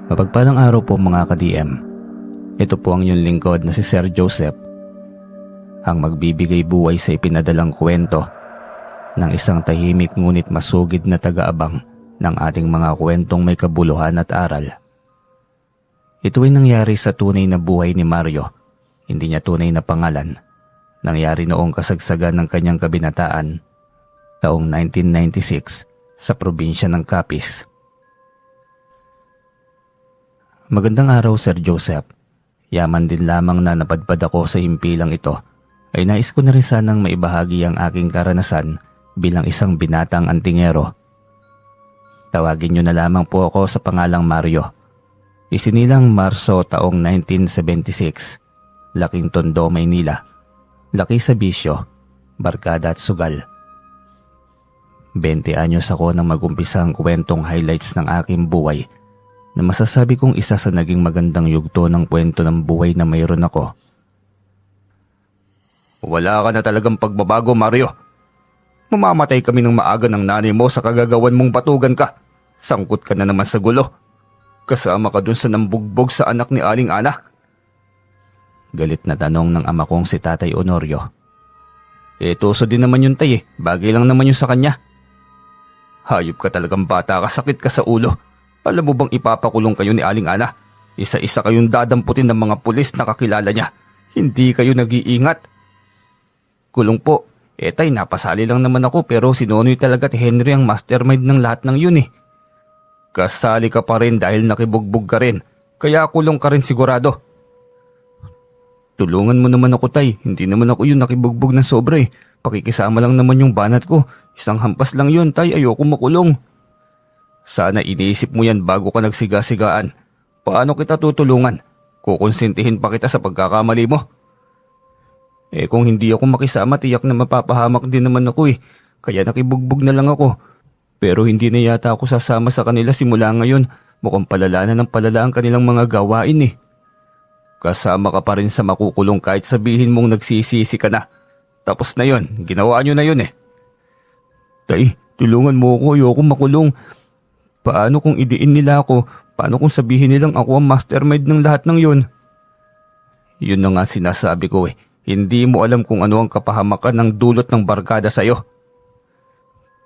Mapagpalang araw po mga ka-DM. Ito po ang inyong lingkod na si Sir Joseph, ang magbibigay buhay sa ipinadalang kwento ng isang tahimik ngunit masugid na taga-abang ng ating mga kwentong may kabuluhan at aral. Ito ay nangyari sa tunay na buhay ni Mario, hindi niya tunay na pangalan. Nangyari noong kasagsagan ng kanyang kabinataan, taong 1996 sa probinsya ng Capiz. Magandang araw Sir Joseph. Yaman din lamang na napadpad ako sa impilang ito ay nais ko na rin sanang maibahagi ang aking karanasan bilang isang binatang antingero. Tawagin niyo na lamang po ako sa pangalang Mario. Isinilang Marso taong 1976. Laking Tondo, Maynila. Laki sa bisyo, barkada at sugal. 20 anyos ako nang magumpisa ang kwentong highlights ng aking buhay na masasabi kong isa sa naging magandang yugto ng kwento ng buhay na mayroon ako. Wala ka na talagang pagbabago, Mario. Mamamatay kami ng maaga ng nanay mo sa kagagawan mong batugan ka. Sangkot ka na naman sa gulo. Kasama ka dun sa nambugbog sa anak ni Aling Ana. Galit na tanong ng ama kong si Tatay Honorio. Tuso din naman yun tay bagay lang naman yun sa kanya. Hayop ka talagang bata ka, sakit ka sa ulo. Alam mo bang ipapakulong kayo ni Aling Ana? Isa-isa kayong dadamputin ng mga pulis na kakilala niya. Hindi kayo nag-iingat. Kulong po. Tay, napasali lang naman ako pero si Nonoy talaga at Henry ang mastermind ng lahat ng yun . Kasali ka pa rin dahil nakibugbog ka rin. Kaya kulong ka rin sigurado. Tulungan mo naman ako tay. Hindi naman ako yung nakibugbog ng sobra . Pakikisama lang naman yung banat ko. Isang hampas lang yun tay, ayoko makulong. Sana iniisip mo yan bago ka nagsiga-sigaan. Paano kita tutulungan? Kukonsintihin pa kita sa pagkakamali mo. Kung hindi ako makisama, tiyak na mapapahamak din naman ako . Kaya nakibugbog na lang ako. Pero hindi na yata ako sasama sa kanila simula ngayon. Mukhang palala na ng palala ang kanilang mga gawain . Kasama ka pa rin sa makukulong kahit sabihin mong nagsisisi ka na. Tapos na yon, ginawa nyo na yun . Tay, tulungan mo ako, ayoko makulong. Paano kung idiin nila ako? Paano kung sabihin nilang ako ang mastermind ng lahat ng yun? Yun na nga sinasabi ko . Hindi mo alam kung ano ang kapahamakan ng dulot ng barkada sa'yo.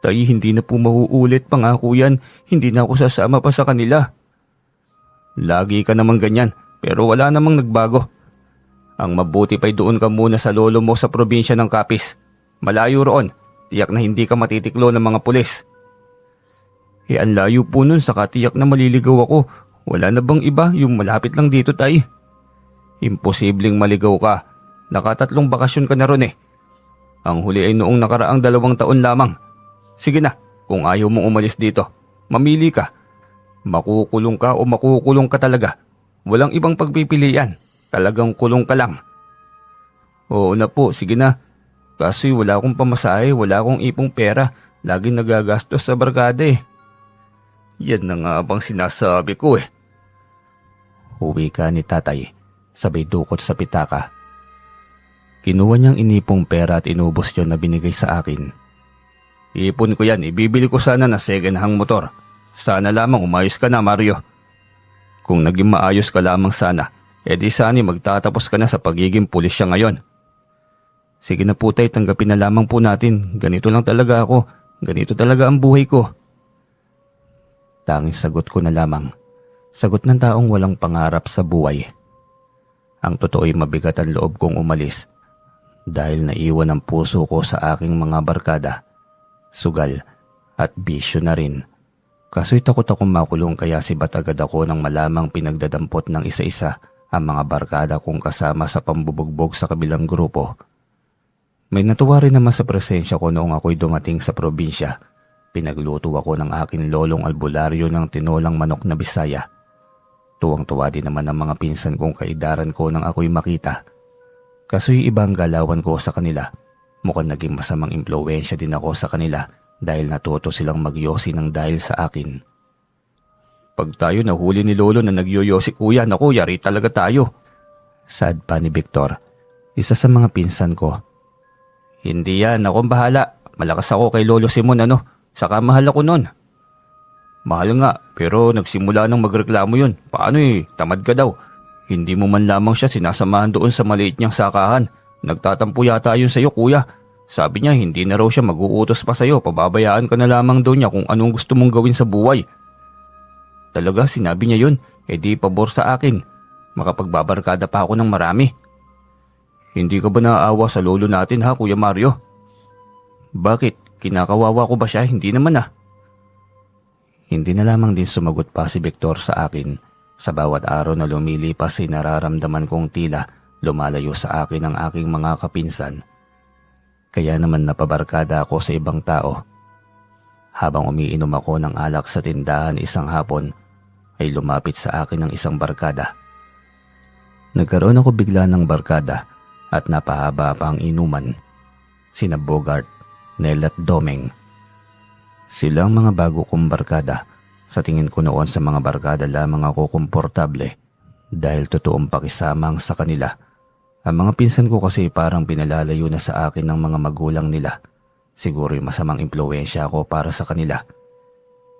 Tay, hindi na po mauulit, pangako yan. Hindi na ako sasama pa sa kanila. Lagi ka naman ganyan, pero wala namang nagbago. Ang mabuti pa'y doon ka muna sa lolo mo sa probinsya ng Capiz. Malayo roon, tiyak na hindi ka matitiklo ng mga pulis. Ang layo po nun, saka tiyak na maliligaw ako. Wala na bang iba, yung malapit lang dito tay? Imposibleng maligaw ka. Nakatatlong bakasyon ka na ron . Ang huli ay noong nakaraang 2 taon lamang. Sige na, kung ayaw mong umalis dito, mamili ka. Makukulong ka o makukulong ka talaga. Walang ibang pagpipilian. Talagang kulong ka lang. Oo na po, sige na. Kasi wala akong pamasahe, wala akong ipong pera. Laging nagagastos sa barkada . Yan na nga bang sinasabi ko . Uwi ka ni tatay, sabay dukot sa pitaka. Kinuha niyang inipong pera at inubos yon na binigay sa akin. Ipon ko yan, ibibili ko sana na second hand motor. Sana lamang umayos ka na, Mario. Kung naging maayos ka lamang sana, edi sana magtatapos ka na sa pagiging pulis siya ngayon. Sige na po tay, tanggapin na lamang po natin. Ganito lang talaga ako. Ganito talaga ang buhay ko. Tanging sagot ko na lamang. Sagot ng taong walang pangarap sa buhay. Ang totoo'y mabigat ang loob kong umalis dahil naiwan ang puso ko sa aking mga barkada, sugal at bisyo na rin. Kaso'y takot akong makulong kaya sibat agad ako nang malamang pinagdadampot ng isa-isa ang mga barkada kong kasama sa pambubugbog sa kabilang grupo. May natuwa rin naman sa presensya ko noong ako'y dumating sa probinsya. Pinagluto ako ng aking lolong albularyo ng tinolang manok na Bisaya. Tuwang-tuwa din naman ang mga pinsan kong kaidaran ko nang ako'y makita. Kaso'y ibang galawan ko sa kanila. Mukhang naging masamang impluwensya din ako sa kanila dahil natuto silang magyosi ng dahil sa akin. Pag tayo nahuli ni lolo na nagyoyosi kuya, naku yari talaga tayo. Sad pa ni Victor, isa sa mga pinsan ko. Hindi yan, akong bahala. Malakas ako kay Lolo Simon saka mahal ako nun. Mahal nga, pero nagsimula nang magreklamo yun. Paano tamad ka daw. Hindi mo man lamang siya sinasamahan doon sa maliit niyang sakahan. Nagtatampo yata yun sa'yo kuya. Sabi niya hindi na raw siya mag-uutos pa sa'yo, pababayaan ka na lamang daw niya kung anong gusto mong gawin sa buhay. Talaga sinabi niya yun, di pabor sa akin. Makapagbabarkada pa ako ng marami. Hindi ka ba naaawa sa lolo natin ha Kuya Mario? Bakit? Kinakawawa ko ba siya? Hindi naman ah. Hindi na lamang din sumagot pa si Victor sa akin. Sa bawat araw na lumilipas ay nararamdaman kong tila lumalayo sa akin ang aking mga kapinsan. Kaya naman napabarkada ako sa ibang tao. Habang umiinom ako ng alak sa tindahan isang hapon, ay lumapit sa akin ang isang barkada. Nagkaroon ako bigla ng barkada at napahaba pa ang inuman. Sina Bogart, Nel at Domeng. Silang mga bago kong barkada. Sa tingin ko noon sa mga barkada lamang ako komportable dahil totoong pakisamang sa kanila. Ang mga pinsan ko kasi parang pinalalayo na sa akin ng mga magulang nila. Siguro masamang impluwensya ako para sa kanila.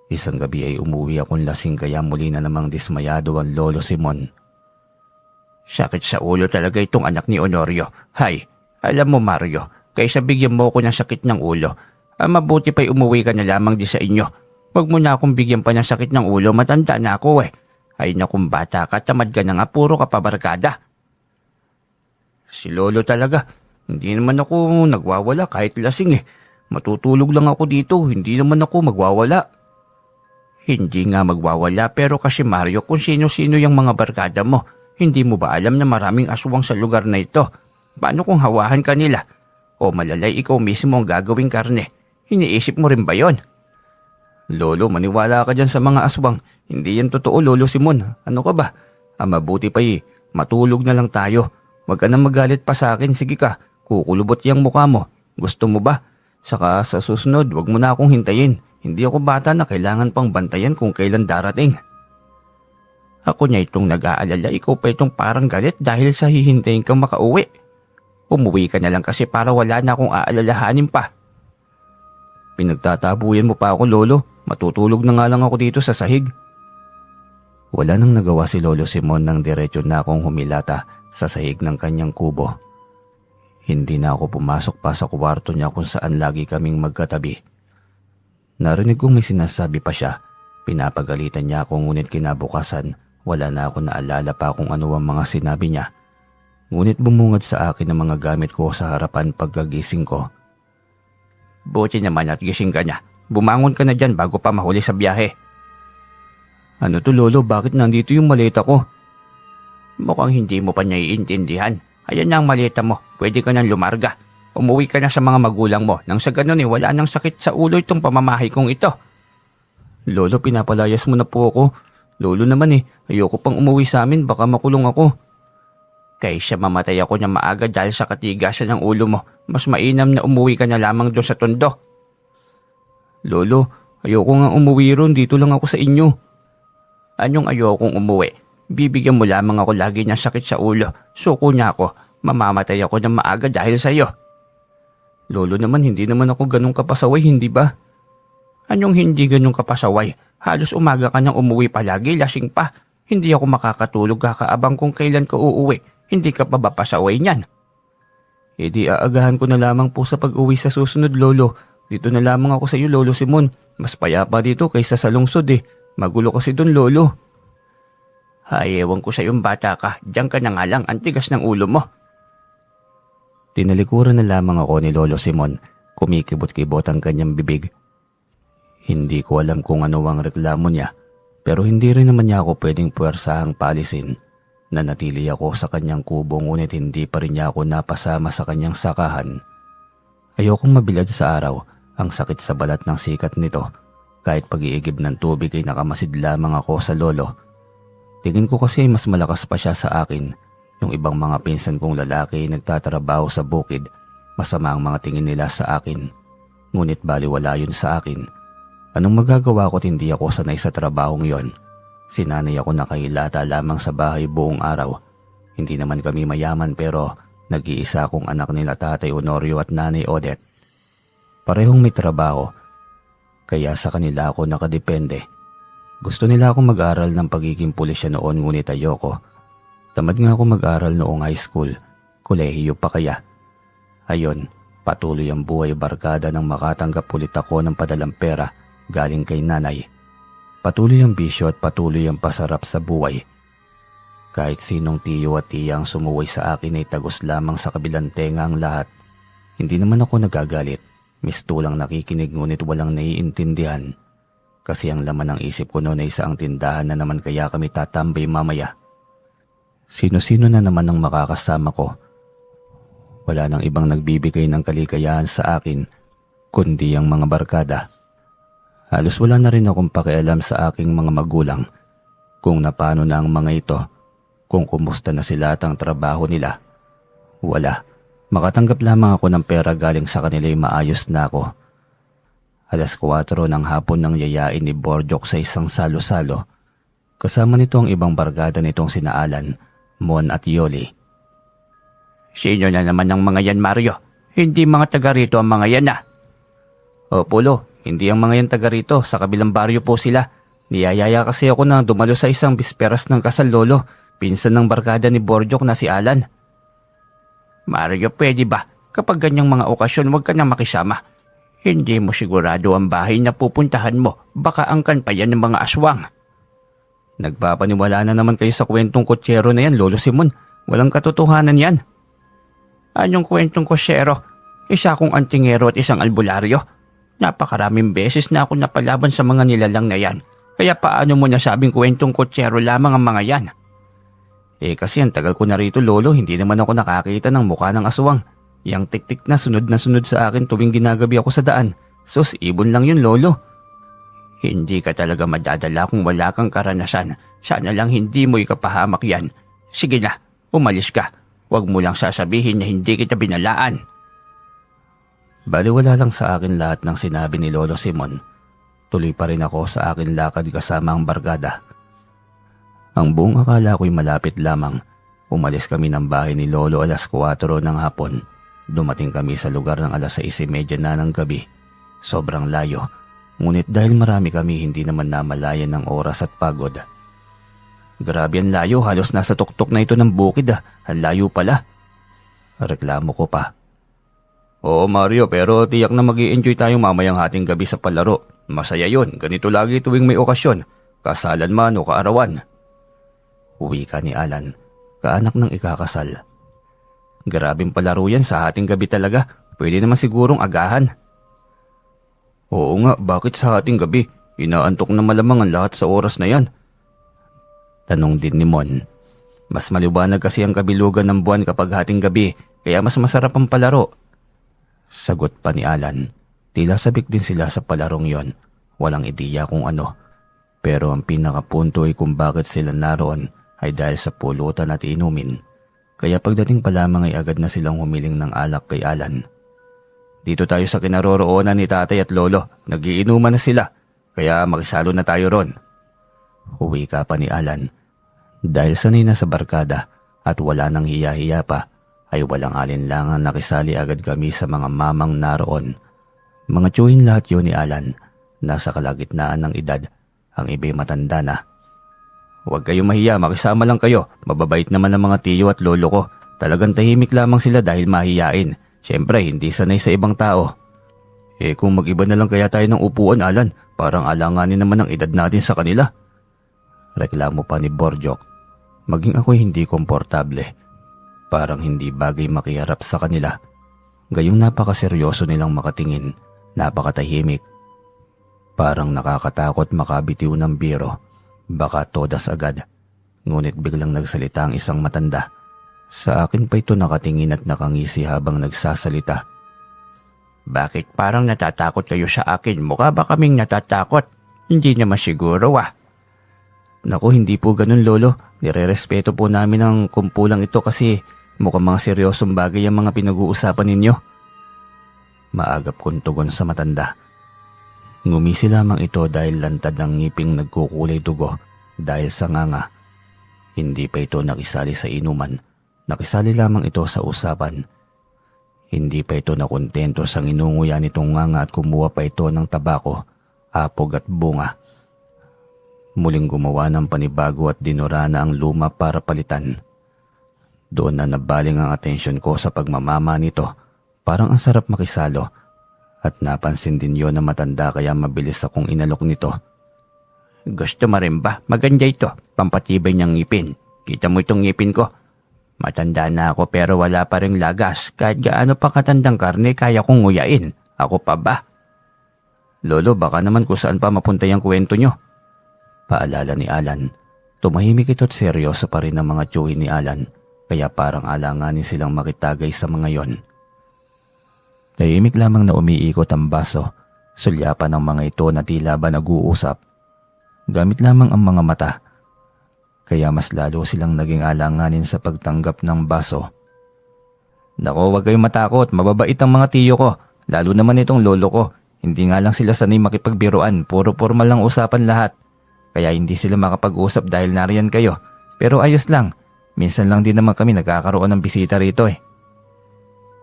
Isang gabi ay umuwi akong lasing kaya muli na namang dismayado ang Lolo Simon. Sakit sa ulo talaga itong anak ni Honorio. Hay, alam mo Mario, kaysa bigyan mo ako ng sakit ng ulo, mabuti pa'y umuwi ka na lamang di sa inyo. Huwag mo na akong bigyan pa ng sakit ng ulo, matanda na ako eh. Ay nakong bata ka, tamad ka na nga, puro ka pa barkada. Si Lolo talaga, hindi naman ako nagwawala kahit lasing eh. Matutulog lang ako dito, hindi naman ako magwawala. Hindi nga magwawala pero kasi Mario kung sino-sino yung mga barkada mo, hindi mo ba alam na maraming aswang sa lugar na ito? Paano kung hawahan ka nila? O malalay ikaw mismo ang gagawing karne? Iniisip mo rin ba yon? Lolo, maniwala ka dyan sa mga aswang. Hindi yan totoo, Lolo Simon. Ano ka ba? Mabuti pa matulog na lang tayo. Huwag ka na magalit pa sa akin. Sige ka, kukulubot yung mukha mo. Gusto mo ba? Saka sa susunod, huwag mo na akong hintayin. Hindi ako bata na kailangan pang bantayan kung kailan darating. Ako niya itong nag-aalala, ikaw pa itong parang galit dahil sa hihintayin kang makauwi. Umuwi ka na lang kasi para wala na akong aalalahanin pa. Pinagtatabuyan mo pa ako, Lolo. Matutulog na nga lang ako dito sa sahig. Wala nang nagawa si Lolo Simon nang diretso na akong humilata sa sahig ng kanyang kubo. Hindi na ako pumasok pa sa kwarto niya kung saan lagi kaming magkatabi. Narinig kong may sinasabi pa siya. Pinapagalitan niya ako ngunit kinabukasan wala na ako naalala pa kung ano ang mga sinabi niya. Ngunit bumungad sa akin ang mga gamit ko sa harapan pagkagising ko. Buti naman at gising ka na. Bumangon ka na dyan bago pa mahuli sa biyahe. Ano to Lolo, bakit nandito yung maleta ko? Mukhang hindi mo pa niya iintindihan. Ayan na ang maleta mo, pwede ka nang lumarga. Umuwi ka na sa mga magulang mo nang sa ganun wala nang sakit sa ulo itong pamamahay kong ito. Lolo, pinapalayas mo na po ako. Lolo naman ayoko pang umuwi sa amin, baka makulong ako. Kaysa mamatay ako na maaga dahil sa katigasan ng ulo mo, mas mainam na umuwi ka na lamang doon sa tondo. Lolo, ayoko nga umuwi ron, dito lang ako sa inyo. Anong ayokong umuwi? Bibigyan mo lamang ako lagi ng sakit sa ulo. Suko niya ako, mamamatay ako na maaga dahil sa iyo. Lolo naman, hindi naman ako ganun kapasaway, hindi ba? Anong hindi ganun kapasaway? Halos umaga ka nang umuwi palagi, lasing pa. Hindi ako makakatulog kakaabang kung kailan ka uuwi. Hindi ka pa ba pasaway niyan? Di aagahan ko na lamang po sa pag-uwi sa susunod, Lolo. Dito na lamang ako sa iyo, Lolo Simon. Mas payapa dito kaysa sa lungsod Magulo kasi doon, Lolo. Ay, ewan ko sa iyong bata ka. Diyan ka na nga lang, antigas ng ulo mo. Tinalikuran na lamang ako ni Lolo Simon. Kumikibot-kibot ang kanyang bibig. Hindi ko alam kung ano ang reklamo niya. Pero hindi rin naman niya ako pwedeng puwersahang palisin. Nanatili ako sa kanyang kubo ngunit hindi pa rin niya ako napasama sa kanyang sakahan. Ayokong mabilad sa araw ang sakit sa balat ng sikat nito. Kahit pag-iigib ng tubig ay nakamasid lamang ako sa lolo. Tingin ko kasi mas malakas pa siya sa akin. Yung ibang mga pinsan kong lalaki nagtatrabaho sa bukid. Masama ang mga tingin nila sa akin. Ngunit baliwala yun sa akin. Anong magagawa ko't hindi ako sanay sa trabahong yon? Sinanay ako nakahilata lamang sa bahay buong araw. Hindi naman kami mayaman pero nag-iisa akong anak nila Tatay Honorio at Nanay Odette. Parehong may trabaho. Kaya sa kanila ako nakadepende. Gusto nila akong mag-aral ng pagiging pulisya noon ngunit ayoko. Tamad nga ako mag-aral noong high school, kolehiyo pa kaya. Ayon, patuloy ang buhay barkada nang makatanggap ulit ako ng padalang pera galing kay nanay. Patuloy ang bisyo at patuloy ang pasarap sa buhay. Kahit sinong tiyo at tiya ang sumuway sa akin ay tagos lamang sa kabilang tenga ang lahat. Hindi naman ako nagagalit, mistulang nakikinig ngunit walang naiintindihan. Kasi ang laman ng isip ko noon ay saang tindahan na naman kaya kami tatambay mamaya. Sino-sino na naman ang makakasama ko. Wala nang ibang nagbibigay ng kaligayahan sa akin kundi ang mga barkada. Halos wala na rin akong pakialam sa aking mga magulang kung napano na ang mga ito, kung kumusta na sila at ang trabaho nila. Wala. Makatanggap lamang ako ng pera galing sa kanila ay maayos na ako. 4:00 ng hapon nang yayain ni Borjok sa isang salo-salo. Kasama nito ang ibang barkada nitong sina Alan, Mon at Yoli. Sino na naman ang mga yan, Mario? Hindi mga taga rito ang mga yan ah. O Polo, hindi ang mga yan taga rito, sa kabilang baryo po sila. Niyayaya kasi ako na dumalo sa isang bisperas ng kasal lolo, pinsan ng barkada ni Borjok na si Alan. Mario, pwede ba? Kapag ganyang mga okasyon, huwag ka na makisama. Hindi mo sigurado ang bahay na pupuntahan mo. Baka angkan pa yan ng mga aswang. Nagpapaniwala na naman kayo sa kwentong kutsero na yan, Lolo Simon. Walang katotohanan yan. Anong kwentong kusyero? Isa akong antingero at isang albularyo. Napakaraming beses na ako napalaban sa mga nilalang na yan. Kaya paano mo nasabing kwentong kutsero lamang ang mga yan? Kasi ang tagal ko na rito, Lolo, hindi naman ako nakakita ng mukha ng aswang. Yang tiktik na sunod sa akin tuwing ginagabi ako sa daan. Sus, ibon lang yun, Lolo. Hindi ka talaga madadala kung wala kang karanasan. Sana lang hindi mo ikapahamak yan. Sige na, umalis ka. Huwag mo lang sasabihin na hindi kita binalaan. Baliwala lang sa akin lahat ng sinabi ni Lolo Simon. Tuloy pa rin ako sa akin lakad kasama ang barkada. Ang buong akala ko'y malapit lamang. Umalis kami ng bahay ni Lolo 4:00 ng hapon. Dumating kami sa lugar ng 6:30 na ng gabi. Sobrang layo. Ngunit dahil marami kami, hindi naman namalayan ng oras at pagod. Grabe ang layo, halos nasa tuktok na ito ng bukid ah. Ang layo pala. Reklamo ko pa. Oo Mario, pero tiyak na mag-i-enjoy tayo mamayang hating gabi sa palaro. Masaya yun, ganito lagi tuwing may okasyon. Kasalan man o kaarawan. Uwi ka ni Alan, kaanak ng ikakasal. Grabing palaro yan sa hating gabi talaga. Pwede naman sigurong agahan. Oo nga, bakit sa hating gabi? Inaantok na malamang ang lahat sa oras na yan. Tanong din ni Mon. Mas maliwanag kasi ang kabilugan ng buwan kapag hating gabi, kaya mas masarap ang palaro. Sagot pa ni Alan. Tila sabik din sila sa palarong yon. Walang ideya kung ano. Pero ang pinakapunto ay kung bakit sila naroon ay dahil sa pulutan at inumin. Kaya pagdating pa lamang ay agad na silang humiling ng alak kay Alan. Dito tayo sa kinaroroonan ni tatay at lolo. Nagiinuman na sila. Kaya makisalo na tayo ron. Uwi ka pa ni Alan. Dahil sanay na sa barkada at wala nang hiya-hiya pa, ay walang alinlangan nakisali agad kami sa mga mamang naroon. Mga tiyuhin lahat yun ni Alan. Nasa kalagitnaan ng edad. Ang iba'y matanda na. Huwag kayong mahiya, makisama lang kayo. Mababait naman ang mga tiyo at lolo ko. Talagang tahimik lamang sila dahil mahiyain. Siyempre, hindi sanay sa ibang tao. Kung mag-iba na lang kaya tayo ng upuan, Alan, parang alanganin naman ang edad natin sa kanila. Reklamo pa ni Borjok. Maging ako'y hindi komportable. Parang hindi bagay makiharap sa kanila. Gayong napakaseryoso nilang makatingin, napakatahimik. Parang nakakatakot makabitiw ng biro. Baka todas agad. Ngunit biglang nagsalita ang isang matanda. Sa akin pa ito nakatingin at nakangisi habang nagsasalita. Bakit parang natatakot kayo sa akin? Mukha ba kaming natatakot? Hindi naman siguro ah. Naku, hindi po ganun lolo. Nire-respeto po namin ang kumpulang ito kasi mukhang mga seryosong bagay ang mga pinag-uusapan ninyo. Maagap kong tugon sa matanda. Ngumisi lamang ito dahil lantad ng ngiping nagkukulay dugo dahil sa nganga. Hindi pa ito nakisali sa inuman. Nakisali lamang ito sa usapan. Hindi pa ito nakontento sa nginunguya nitong nganga at kumuha pa ito ng tabako, apog at bunga. muling gumawa ng panibago at dinura na ang luma para palitan. Doon na nabaling ang atensyon ko sa pagmamama nito. Parang ang sarap makisalo at napansin din yon na matanda kaya mabilis akong inalok nito. Gusto mo rin ba? Maganda ito. Pampatibay niyang ngipin. Kita mo itong ngipin ko? Matanda na ako pero wala pa ring lagas. Kahit gaano pa katandang karne kaya kong nguyain. Ako pa ba? Lolo, baka naman kung saan pa mapunta yung kwento nyo. Paalala ni Alan. Tumahimik ito't seryoso pa rin ang mga tiyuhin ni Alan. Kaya parang alanganin silang makitagay sa mga yon. Tahimik lamang na umiikot ang baso. Sulyapan ng mga ito na tila ba nag-uusap. Gamit lamang ang mga mata. Kaya mas lalo silang naging alanganin sa pagtanggap ng baso. Nako, huwag kayong matakot. Mababait ang mga tiyo ko. Lalo naman itong lolo ko. Hindi nga lang sila sanay makipagbiruan. Puro formal lang usapan lahat. Kaya hindi sila makapag-usap dahil nariyan kayo. Pero ayos lang. Minsan lang din naman kami nagkakaroon ng bisita rito eh.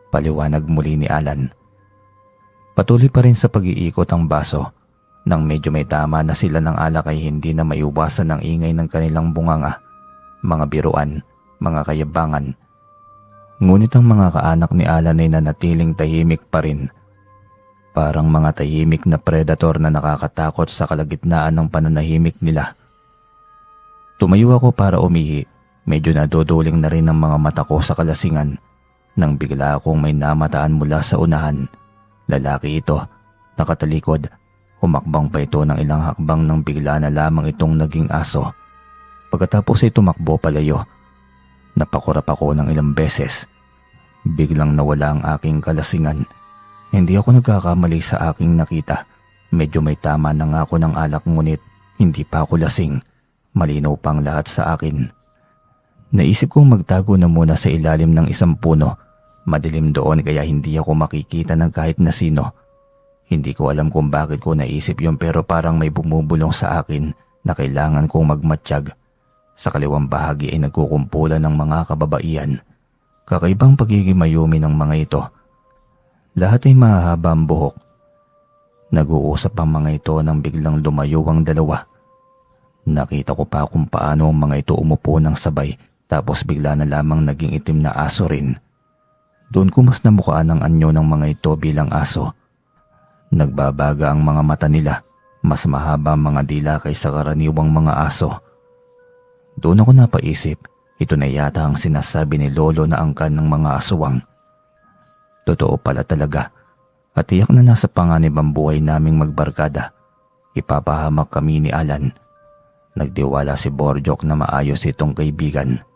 Paliwanag muli ni Alan. Patuloy pa rin sa pag-iikot ang baso. Nang medyo may tama na sila ng alak ay hindi na maiwasan ang ingay ng kanilang bunganga, mga biruan, mga kayabangan. Ngunit ang mga kaanak ni Alan ay nanatiling tahimik pa rin. Parang mga tahimik na predator na nakakatakot sa kalagitnaan ng pananahimik nila. Tumayo ako para umihi. Medyo nadodoling na rin ang mga mata ko sa kalasingan nang bigla akong may namataan mula sa unahan. Lalaki ito, nakatalikod. Humakbang pa ito ng ilang hakbang nang bigla na lamang itong naging aso. Pagkatapos ay tumakbo palayo. Napakurap ako ng ilang beses. Biglang nawala ang aking kalasingan. Hindi ako nagkakamali sa aking nakita. Medyo may tama na nga ako ng alak ngunit hindi pa ako lasing. Malinaw pang lahat sa akin. Naisip kong magtago na muna sa ilalim ng isang puno. Madilim doon kaya hindi ako makikita ng kahit na sino. Hindi ko alam kung bakit ko naisip yun pero parang may bumubulong sa akin na kailangan kong magmatsyag. Sa kaliwang bahagi ay nagkukumpulan ng mga kababaihan. Kakaibang pagiging mayumi ng mga ito. Lahat ay mahahaba ang buhok. Nag-uusap ang mga ito nang biglang lumayo ang dalawa. Nakita ko pa kung paano ang mga ito umupo ng sabay tapos bigla na lamang naging itim na aso rin. Doon ko mas namukaan ang anyo ng mga ito bilang aso. Nagbabaga ang mga mata nila, mas mahaba ang mga dila kaysa karaniwang mga aso. Doon ako napaisip, ito na yata ang sinasabi ni Lolo na angkan ng mga aswang. Totoo pala talaga, at tiyak na nasa panganib ang buhay naming magbarkada. Ipapahamak kami ni Alan. Nagtiwala si Borjok na maayos itong kaibigan.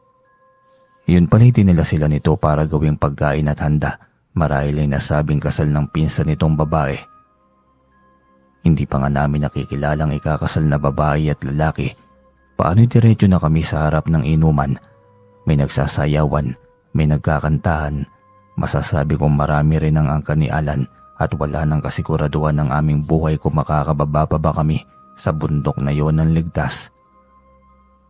Yun pala'y tinila sila nito para gawing pagkain at handa, marahil ay nasabing kasal ng pinsan nitong babae. Hindi pa nga namin nakikilalang ikakasal na babae at lalaki. Paano'y diretso na kami sa harap ng inuman. May nagsasayawan, may nagkakantahan. Masasabi kong marami rin ang angkan ni Alan at wala nang kasiguraduhan ng aming buhay kung makakababa pa ba kami sa bundok na yon ng ligtas.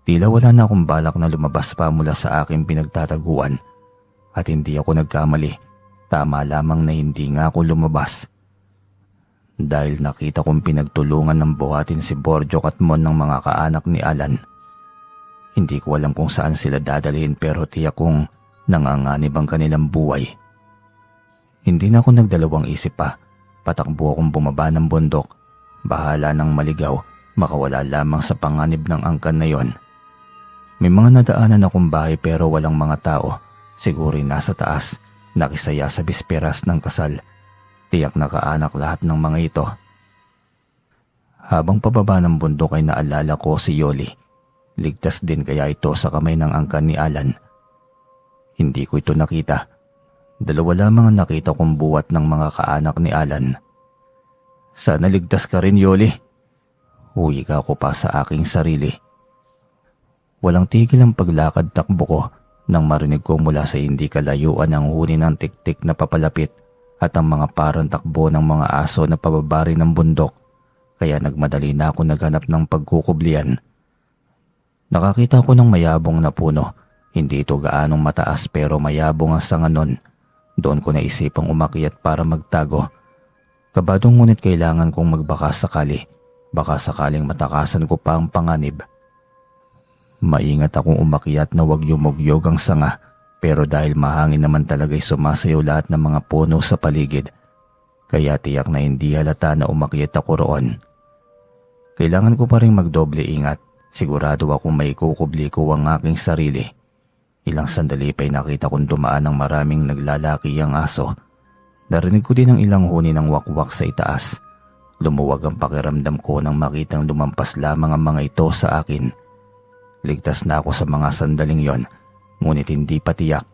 Tila wala na akong balak na lumabas pa mula sa aking pinagtataguan. At hindi ako nagkamali. Tama lamang na hindi nga ako lumabas. Dahil nakita kong pinagtulungan ng buhatin si Borjok at Mon ng mga kaanak ni Alan. Hindi ko alam kung saan sila dadalhin pero tiyak kong nanganganib ang kanilang buhay. Hindi na ako nagdalawang isip pa. Patakbo akong bumaba ng bundok. Bahala ng maligaw, makawala lamang sa panganib ng angkan na yon. May mga nadaanan akong bahay pero walang mga tao. Siguro nasa taas, nakisaya sa bisperas ng kasal. Tiyak na kaanak lahat ng mga ito. Habang pababa ng bundok ay naalala ko si Yoli. Ligtas din kaya ito sa kamay ng angkan ni Alan. Hindi ko ito nakita. Dalawa lamang ang nakita kong buwat ng mga kaanak ni Alan. Sana ligtas ka rin, Yoli. Huwika ko pa sa aking sarili. Walang tigil ang paglakad takbo ko nang marinig ko mula sa hindi kalayuan ang huni ng tiktik na papalapit at ang mga parang takbo ng mga aso na pababari ng bundok, kaya nagmadali na ako naghanap ng pagkukublian. Nakakita ko ng mayabong na puno. Hindi ito gaanong mataas pero mayabong ang sanga nun. Doon ko naisipang umakyat para magtago. Kabadong ngunit kailangan kong magbaka sakali. Baka sakaling matakasan ko pa ang panganib. Maingat akong umakyat na wag yumugyog ang sanga, pero dahil mahangin naman talaga'y sumasayaw lahat ng mga puno sa paligid. Kaya tiyak na hindi halata na umakyat ako roon. Kailangan ko pa rin magdoble ingat. Sigurado akong may kukubli ko ang aking sarili. Ilang sandali pa'y nakita kong dumaan ng maraming naglalaki ang aso. Narinig ko din ang ilang huni ng wakwak sa itaas. Lumuwag ang pakiramdam ko nang makitang lumampas lamang ang mga ito sa akin. Ligtas na ako sa mga sandaling yon, ngunit hindi pa tiyak.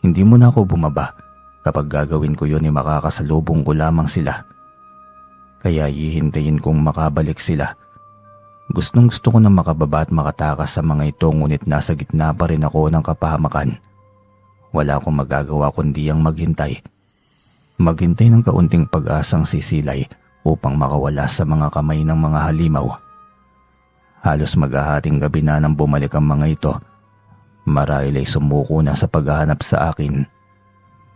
Hindi mo na ako bumaba. Kapag gagawin ko yun ay makakasalubong ko lamang sila. Kaya hihintayin kong makabalik sila. Gustong gusto ko na makababa at makatakas sa mga ito, ngunit nasa gitna pa rin ako ng kapahamakan. Wala akong magagawa kundi ang maghintay. Maghintay ng kaunting pag-asang sisilay upang makawala sa mga kamay ng mga halimaw. Halos maghahating gabi na nang bumalik ang mga ito. Marahil ay sumuko na sa paghahanap sa akin.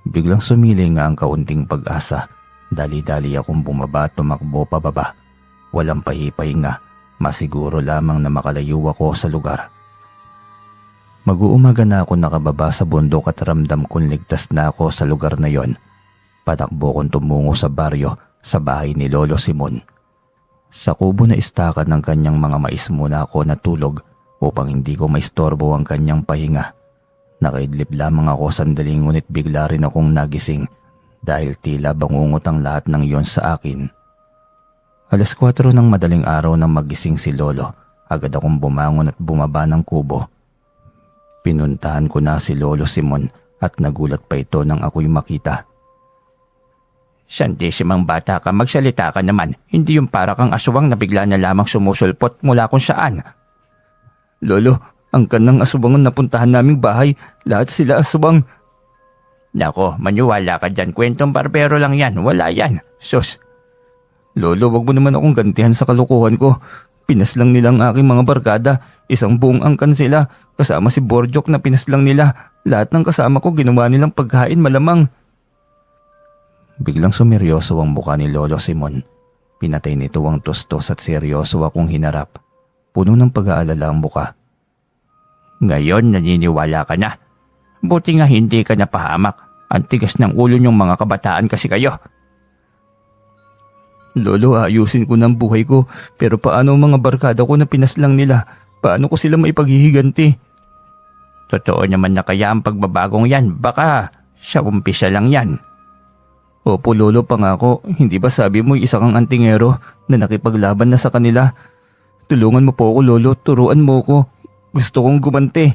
Biglang sumili nga ang kaunting pag-asa. Dali-dali akong bumaba at tumakbo pababa. Walang pahipahinga, masiguro lamang na makalayo ako sa lugar. Mag-uumaga na ako nakababa sa bundok at ramdam kong ligtas na ako sa lugar na yon. Patakbo kong tumungo sa baryo, sa bahay ni Lolo Simon. Sa kubo na istakan ng kanyang mga mais muna ako natulog upang hindi ko maistorbo ang kanyang pahinga. Nakaidlip lamang ako sandali, ngunit bigla rin akong nagising dahil tila bangungot ang lahat ng yon sa akin. Alas 4 ng madaling araw nang magising si Lolo, agad akong bumangon at bumaba ng kubo. Pinuntahan ko na si Lolo Simon at nagulat pa ito nang ako'y makita. Sandisimang bata ka, magsalita ka naman. Hindi yung para kang aswang na bigla na lamang sumusulpot mula kung saan. Lolo, ang kanang aswang ang napuntahan naming bahay. Lahat sila aswang. Nako, maniwala ka dyan. Kwentong barbero lang yan. Wala yan. Sus. Lolo, wag mo naman akong gantihan sa kalukuhan ko. Pinaslang nila ang aking mga barkada. Isang buong angkan sila. Kasama si Borjok na pinaslang nila. Lahat ng kasama ko ginawa nilang pagkain malamang. Biglang sumeryoso ang mukha ni Lolo Simon. Pinatay nito ang tustos at seryoso akong hinarap. Puno ng pag-aalala ang mukha. Ngayon naniniwala ka na. Buti nga hindi ka napahamak. Ang tigas ng ulo niyong mga kabataan kasi kayo. Lolo, ayusin ko ng buhay ko. Pero paano ang mga barkada ko na pinaslang nila? Paano ko sila maipaghihiganti? Totoo naman na kaya ang pagbabagong yan. Baka sa umpisa lang yan. Opo Lolo, pangako. Hindi ba sabi mo isa kang antingero na nakipaglaban na sa kanila? Tulungan mo po ako Lolo, turuan mo ko. Gusto kong gumanti.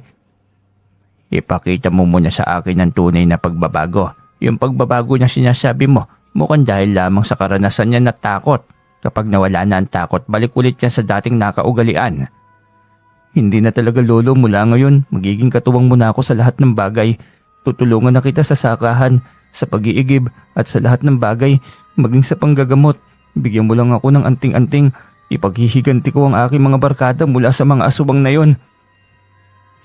Ipakita mo muna sa akin ang tunay na pagbabago. Yung pagbabago na sinasabi mo, mukhang dahil lamang sa karanasan niya na takot. Kapag nawala na ang takot, balik ulit yan sa dating nakaugalian. Hindi na talaga Lolo, mula ngayon magiging katuwang mo na ako sa lahat ng bagay. Tutulungan na kita sa sakahan, sa pag-iigib at sa lahat ng bagay, maging sa panggagamot. Bigyan mo lang ako ng anting-anting. Ipaghihiganti ko ang aking mga barkada mula sa mga aswang na yon.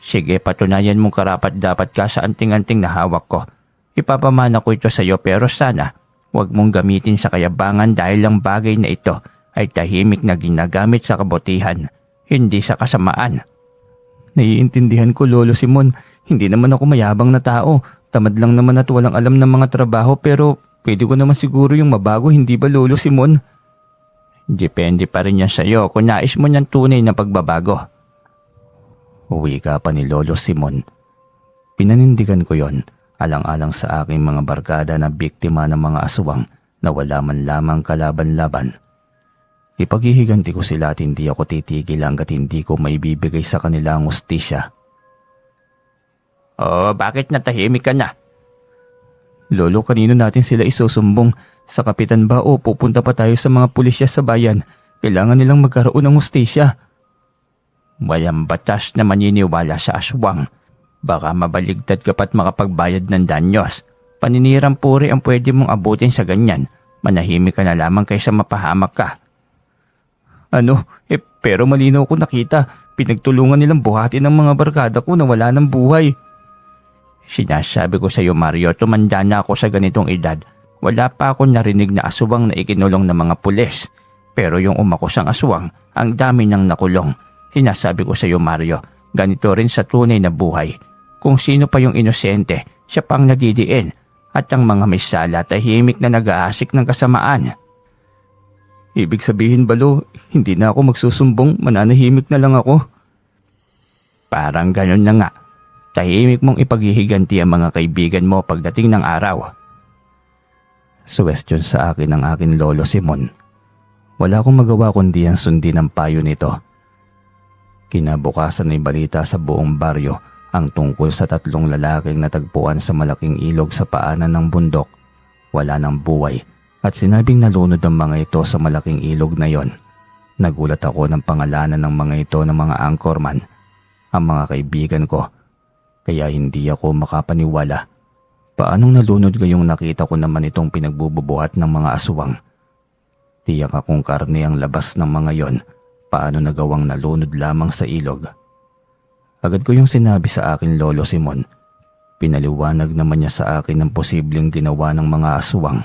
Sige, patunayan mong karapat dapat ka sa anting-anting na hawak ko. Ipapamana ko ito sa iyo, pero sana huwag mong gamitin sa kayabangan dahil ang bagay na ito ay tahimik na ginagamit sa kabutihan, hindi sa kasamaan. Naiintindihan ko Lolo Simon, hindi naman ako mayabang na tao. Tamad lang naman at walang alam ng mga trabaho, pero pwede ko naman siguro yung mabago, hindi ba Lolo Simon? Depende pa rin yan sa iyo kung nais mo niyang tunay na pagbabago. Uwi ka pa ni Lolo Simon. Pinanindigan ko yon, alang-alang sa aking mga barkada na biktima ng mga aswang na wala man lamang kalaban-laban. Ipaghihiganti ko sila at hindi ako titigil hanggat hindi ko maibibigay sa kanila ang hustisya. Oh, bakit natahimik ka na? Lolo, kanino natin sila isusumbong? Sa kapitan ba o pupunta pa tayo sa mga pulisya sa bayan? Kailangan nilang magkaroon ng hustisya. Walang batas na maniniwala sa aswang. Baka mabaligtad ka pa't makapagbayad ng danyos. Paninirang puri ang pwede mong abutin sa ganyan. Manahimik ka na lamang kaysa mapahamak ka. Ano? Pero malinaw ko nakita. Pinagtulungan nilang buhatin ng mga barkada ko na wala ng buhay. Sinasabi ko sa iyo Mario, tumanda na ako sa ganitong edad. Wala pa akong narinig na aswang na ikinulong ng mga pulis. Pero yung umakos ang aswang, ang dami nang nakulong. Sinasabi ko sa iyo Mario, ganito rin sa tunay na buhay. Kung sino pa yung inosente, siya pang nadidiin. At ang mga may sala tahimik na nag-aasik ng kasamaan. Ibig sabihin balo, hindi na ako magsusumbong, mananahimik na lang ako. Parang ganun na nga. Tahimik mong ipaghihiganti ang mga kaibigan mo pagdating ng araw. Suwestyon sa akin ng aking lolo Simon. Wala akong magawa kundi ang sundin ang payo nito. Kinabukasan ay balita sa buong baryo ang tungkol sa 3 lalaking natagpuan sa malaking ilog sa paanan ng bundok. Wala ng buhay at sinabing nalunod ang mga ito sa malaking ilog na yon. Nagulat ako ng pangalanan ng mga ito ng mga anchorman, ang mga kaibigan ko. Kaya hindi ako makapaniwala. Paanong nalunod gayong nakita ko naman itong pinagbububuhat ng mga aswang? Tiyak akong karne ang labas ng mga yon. Paano nagawang nalunod lamang sa ilog? Agad ko yung sinabi sa akin lolo Simon. Pinaliwanag naman niya sa akin ang posibleng ginawa ng mga aswang.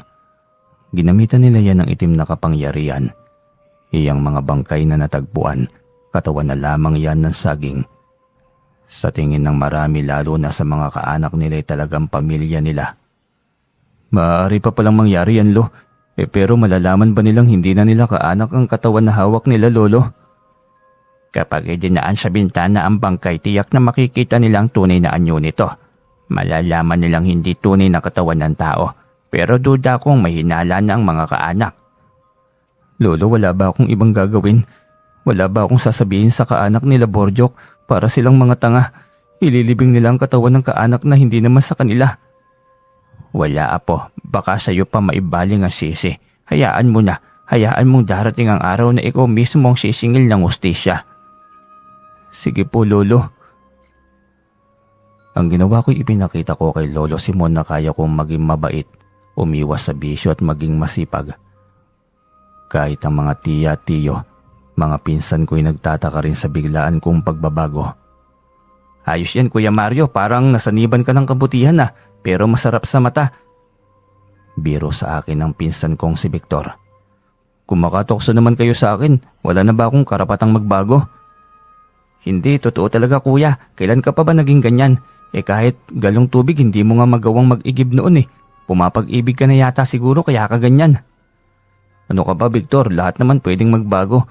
Ginamitan nila yan ng itim na kapangyarihan. Iyang mga bangkay na natagpuan, katawan na lamang yan ng saging. Sa tingin ng marami lalo na sa mga kaanak nila ay talagang pamilya nila. Maaari pa palang mangyari yan lo. Pero malalaman ba nilang hindi na nila kaanak ang katawan na hawak nila lolo? Kapag idinaan sa bintana ang bangkay, tiyak na makikita nilang tunay na anyo nito. Malalaman nilang hindi tunay na katawan ng tao. Pero duda kong may hinala na ang mga kaanak. Lolo, wala ba akong ibang gagawin? Wala ba akong sasabihin sa kaanak nila Borjok para silang mga tanga? Ililibing nila ang katawan ng kaanak na hindi naman sa kanila. Wala apo, baka sa'yo pa maibaling ang sisi. Hayaan mo na, hayaan mong darating ang araw na ikaw mismo ang sisingil ng hustisya. Sige po lolo. Ang ginawa ko'y ipinakita ko kay lolo Simon na kaya kong maging mabait, umiwas sa bisyo at maging masipag. Kahit ang mga tiya at tiyo, mga pinsan ko'y nagtataka rin sa biglaan kong pagbabago. Ayos yan Kuya Mario, parang nasaniban ka ng kabutihan na, pero masarap sa mata. Biro sa akin ng pinsan kong si Victor. Kumakatokso naman kayo sa akin, wala na ba akong karapatang magbago? Hindi, totoo talaga kuya, kailan ka pa ba naging ganyan? Kahit galong tubig hindi mo nga magawang mag-igib noon Pumapag-ibig ka na yata siguro kaya ka ganyan. Ano ka ba Victor, lahat naman pwedeng magbago.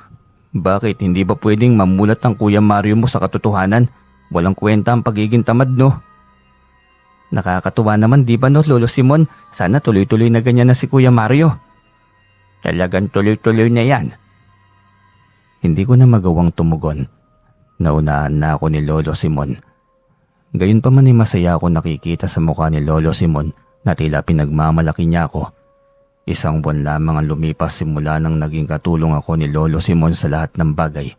Bakit hindi ba pwedeng mamulat ang Kuya Mario mo sa katotohanan? Walang kwenta ang pagiging tamad no? Nakakatuwa naman di ba no Lolo Simon? Sana tuloy-tuloy na ganyan na si Kuya Mario. Talagang tuloy-tuloy na yan. Hindi ko na magawang tumugon. Naunahan na ako ni Lolo Simon. Gayunpaman ay masaya ako nakikita sa mukha ni Lolo Simon na tila pinagmamalaki niya ako. 1 buwan lamang ang lumipas simula nang naging katulong ako ni Lolo Simon sa lahat ng bagay.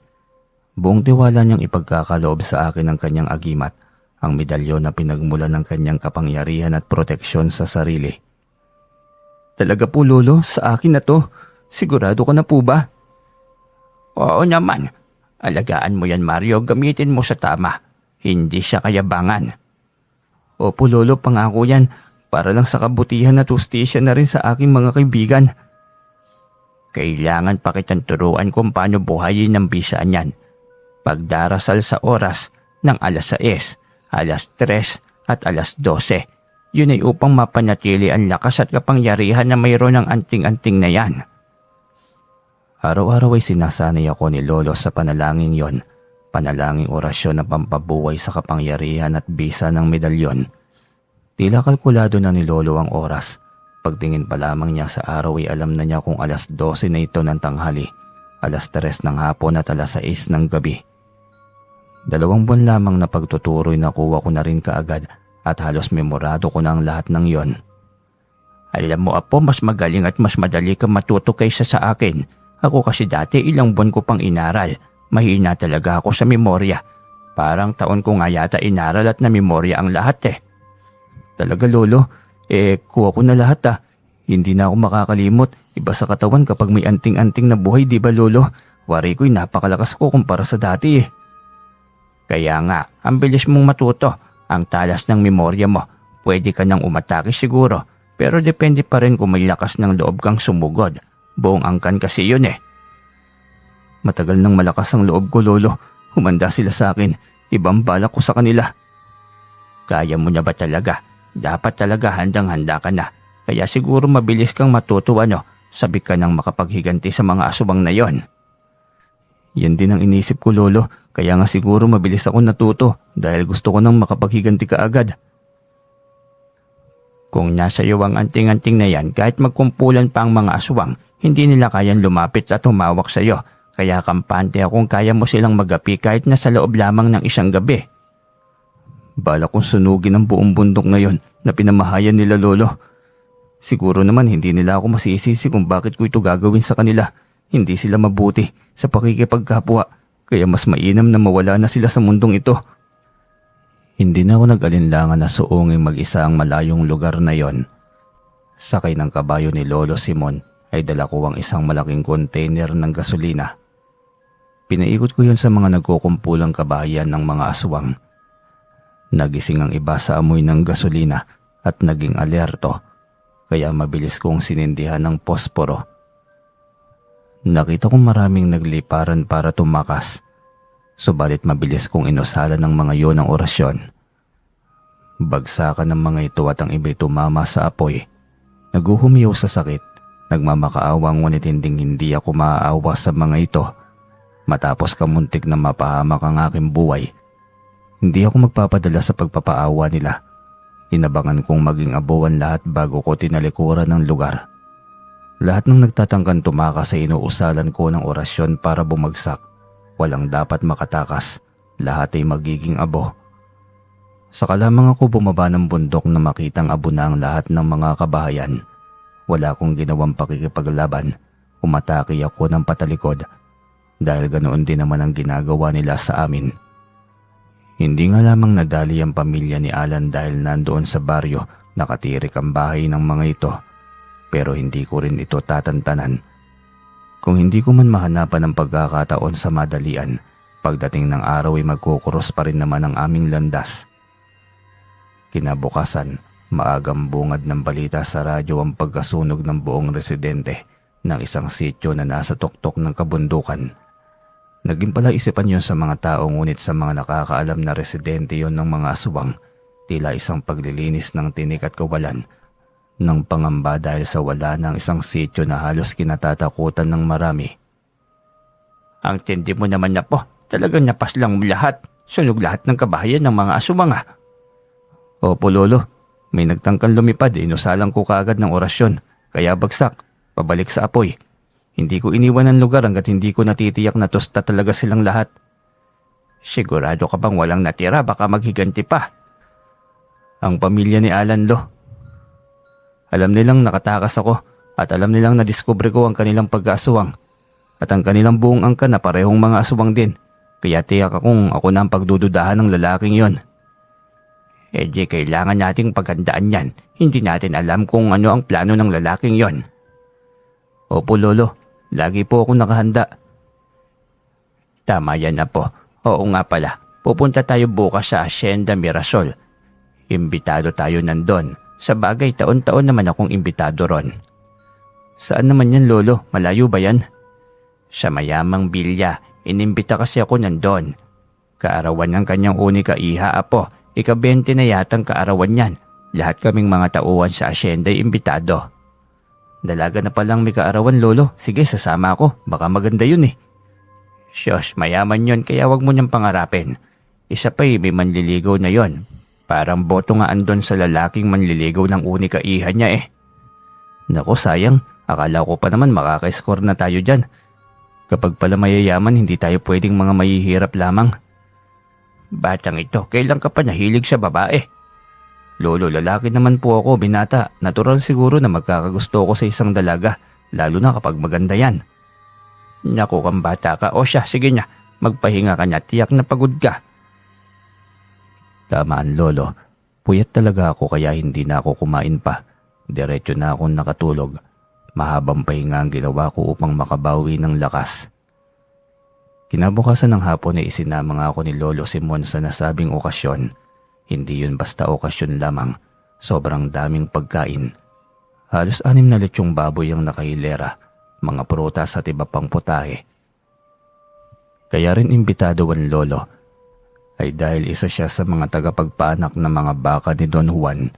Buong tiwala niyang ipagkakaloob sa akin ang kanyang agimat, ang medalyon na pinagmulan ng kanyang kapangyarihan at proteksyon sa sarili. Talaga po Lolo, sa akin na to. Sigurado ka na po ba? Oo naman. Alagaan mo yan Mario, gamitin mo sa tama. Hindi siya kayabangan. Opo Lolo, pangako yan. Para lang sa kabutihan at hustisya na rin sa aking mga kaibigan. Kailangan pa kitang turuan kung paano buhayin ng bisaan yan. Pagdarasal sa oras ng alas 6, alas 3 at alas 12. Yun ay upang mapanatili ang lakas at kapangyarihan na mayroon ng anting-anting na yan. Araw-araw ay sinasanay ako ni Lolo sa panalangin yon. Panalangin orasyon na pampabuhay sa kapangyarihan at bisa ng medalyon. Tila kalkulado na ni Lolo ang oras. Pagtingin pa lamang niya sa araw ay alam na niya kung alas 12 na ito ng tanghali, alas 3 ng hapon at alas 6 ng gabi. 2 buwan lamang na pagtuturo'y nakuha ko na rin kaagad at halos memorado ko na ang lahat ng yon. Alam mo apo, mas magaling at mas madali kang matuto kaysa sa akin. Ako kasi dati ilang buwan ko pang inaral. Mahina talaga ako sa memorya. Parang taon ko nga yata inaral at na-memorya ang lahat Talaga Lolo, kuha ko na lahat Hindi na ako makakalimot. Iba sa katawan kapag may anting-anting na buhay, di ba Lolo? Wari ko'y napakalakas ko kumpara sa dati Kaya nga, ang bilis mong matuto. Ang talas ng memorya mo. Pwede ka nang umatake siguro. Pero depende pa rin kung may lakas ng loob kang sumugod. Buong angkan kasi yun Matagal nang malakas ang loob ko, Lolo. Humanda sila sa akin. Ibang balak ko sa kanila. Kaya mo na ba talaga? Dapat talaga handang-handa ka na. Kaya siguro mabilis kang matuto sabi ka nang makapaghiganti sa mga aswang na yon. Yan din ang inisip ko, Lolo. Kaya nga siguro mabilis ako natuto dahil gusto ko nang makapaghiganti ka agad. Kung nasa iyo ang anting-anting na yan, kahit magkumpulan pa ang mga aswang, hindi nila kayang lumapit at humawak sa iyo. Kaya kampante akong kaya mo silang magapi kahit nasa loob lamang ng isang gabi. Bala kong sunugin ang buong bundok ngayon na pinamahayan nila, Lolo. Siguro naman hindi nila ako masisisi kung bakit ko ito gagawin sa kanila. Hindi sila mabuti sa pakikipagkapwa, kaya mas mainam na mawala na sila sa mundong ito. Hindi na ako nag-alinlangan na suunging mag-isa ang malayong lugar na yon. Sakay ng kabayo ni Lolo Simon ay dala ko ang isang malaking container ng gasolina. Pinaikot ko yun sa mga nagkukumpulang kabahayan ng mga aswang. Nagising ang iba sa amoy ng gasolina at naging alerto, kaya mabilis kong sinindihan ng posporo. Nakita kong maraming nagliparan para tumakas, subalit mabilis kong inusala ng mga yon ang orasyon. Bagsakan ng mga ito at ang iba'y tumama sa apoy. Naguhumiyaw sa sakit, nagmamakaawa ngunit hindi ako maaawa sa mga ito. Matapos kamuntik na mapahamak ang aking buhay, hindi ako magpapadala sa pagpapaawa nila. Inabangan kong maging abuan lahat bago ko tinalikuran ng lugar. Lahat ng nagtatangkan tumakas sa inuusalan ko ng orasyon para bumagsak. Walang dapat makatakas, lahat ay magiging abo. Saka lamang ako bumaba ng bundok na makitang abo na ang lahat ng mga kabahayan. Wala akong ginawang pakikipaglaban, umatake ako ng patalikod. Dahil ganoon din naman ang ginagawa nila sa amin. Hindi nga lamang nadali ang pamilya ni Alan dahil nandoon sa baryo nakatirik ang bahay ng mga ito. Pero hindi ko rin ito tatantanan. Kung hindi ko man mahanapan ng pagkakataon sa madalian, pagdating ng araw ay magkukuros pa rin naman ang aming landas. Kinabukasan, maagang bungad ng balita sa radyo ang pagkasunog ng buong residente ng isang sityo na nasa tuktok ng kabundukan. Naging pala isipan yon sa mga tao ngunit sa mga nakakaalam na residente yon ng mga aswang, tila isang paglilinis ng tinik at kawalan ng pangamba dahil sa wala ng isang sityo na halos kinatatakutan ng marami. Ang tindi mo naman na po, talagang napaslang mo lahat. Sunog lahat ng kabahayan ng mga aswang Opo, Lolo. May nagtangkang lumipad, inusalang ko kaagad ng orasyon, kaya bagsak, pabalik sa apoy. Hindi ko iniwan ang lugar hanggat hindi ko natitiyak na tusta talaga silang lahat. Sigurado ka bang walang natira, baka maghiganti pa? Ang pamilya ni Alan, Lo. Alam nilang nakatakas ako at alam nilang nadiskubre ko ang kanilang pag-aswang at ang kanilang buong angkan na parehong mga aswang din. Kaya tiyak akong ako na ang pagdududahan ng lalaking yon. Kailangan nating paghandaan yan. Hindi natin alam kung ano ang plano ng lalaking yon. Opo, Lolo. Lagi po ako nakahanda. Tama yan na po. Oo nga pala. Pupunta tayo bukas sa Hacienda Mirasol. Imbitado tayo nandun. Sa bagay, taon-taon naman akong imbitado ron. Saan naman yan, Lolo? Malayo ba yan? Sa mayamang bilya. Inimbita kasi ako nandun. Kaarawan ng kanyang unika iha, apo. Ika-20 na yatang kaarawan yan. Lahat kaming mga tauhan sa Hacienda imbitado. Dalaga na palang may kaarawan, Lolo. Sige, sasama ako. Baka maganda yun eh. Siyos, mayaman yon kaya wag mo niyang pangarapin. Isa pa may manliligaw na yon. Parang boto nga andon sa lalaking manliligaw ng unika iha niya Nako, sayang. Akala ko pa naman makaka-score na tayo dyan. Kapag pala mayayaman, hindi tayo pwedeng mga mahihirap lamang. Batang ito, kailan ka pa nahilig sa babae? Lolo, lalaki naman po ako, binata. Natural siguro na magkakagusto ko sa isang dalaga, lalo na kapag maganda yan. Naku kang bata ka. O siya, sige na. Magpahinga ka na, tiyak na pagod ka. Tamaan, Lolo. Puyat talaga ako kaya hindi na ako kumain pa. Diretso na akong nakatulog. Mahabang pahinga ang ginawa ko upang makabawi ng lakas. Kinabukasan ng hapon ay isinama nga ako ni Lolo Simon sa nasabing okasyon. Hindi yun basta okasyon lamang. Sobrang daming pagkain. Halos 6 na lechong baboy ang nakahilera, mga prutas at iba pang putahe. Kaya rin imbitado ang lolo ay dahil isa siya sa mga tagapagpanak ng mga baka ni Don Juan.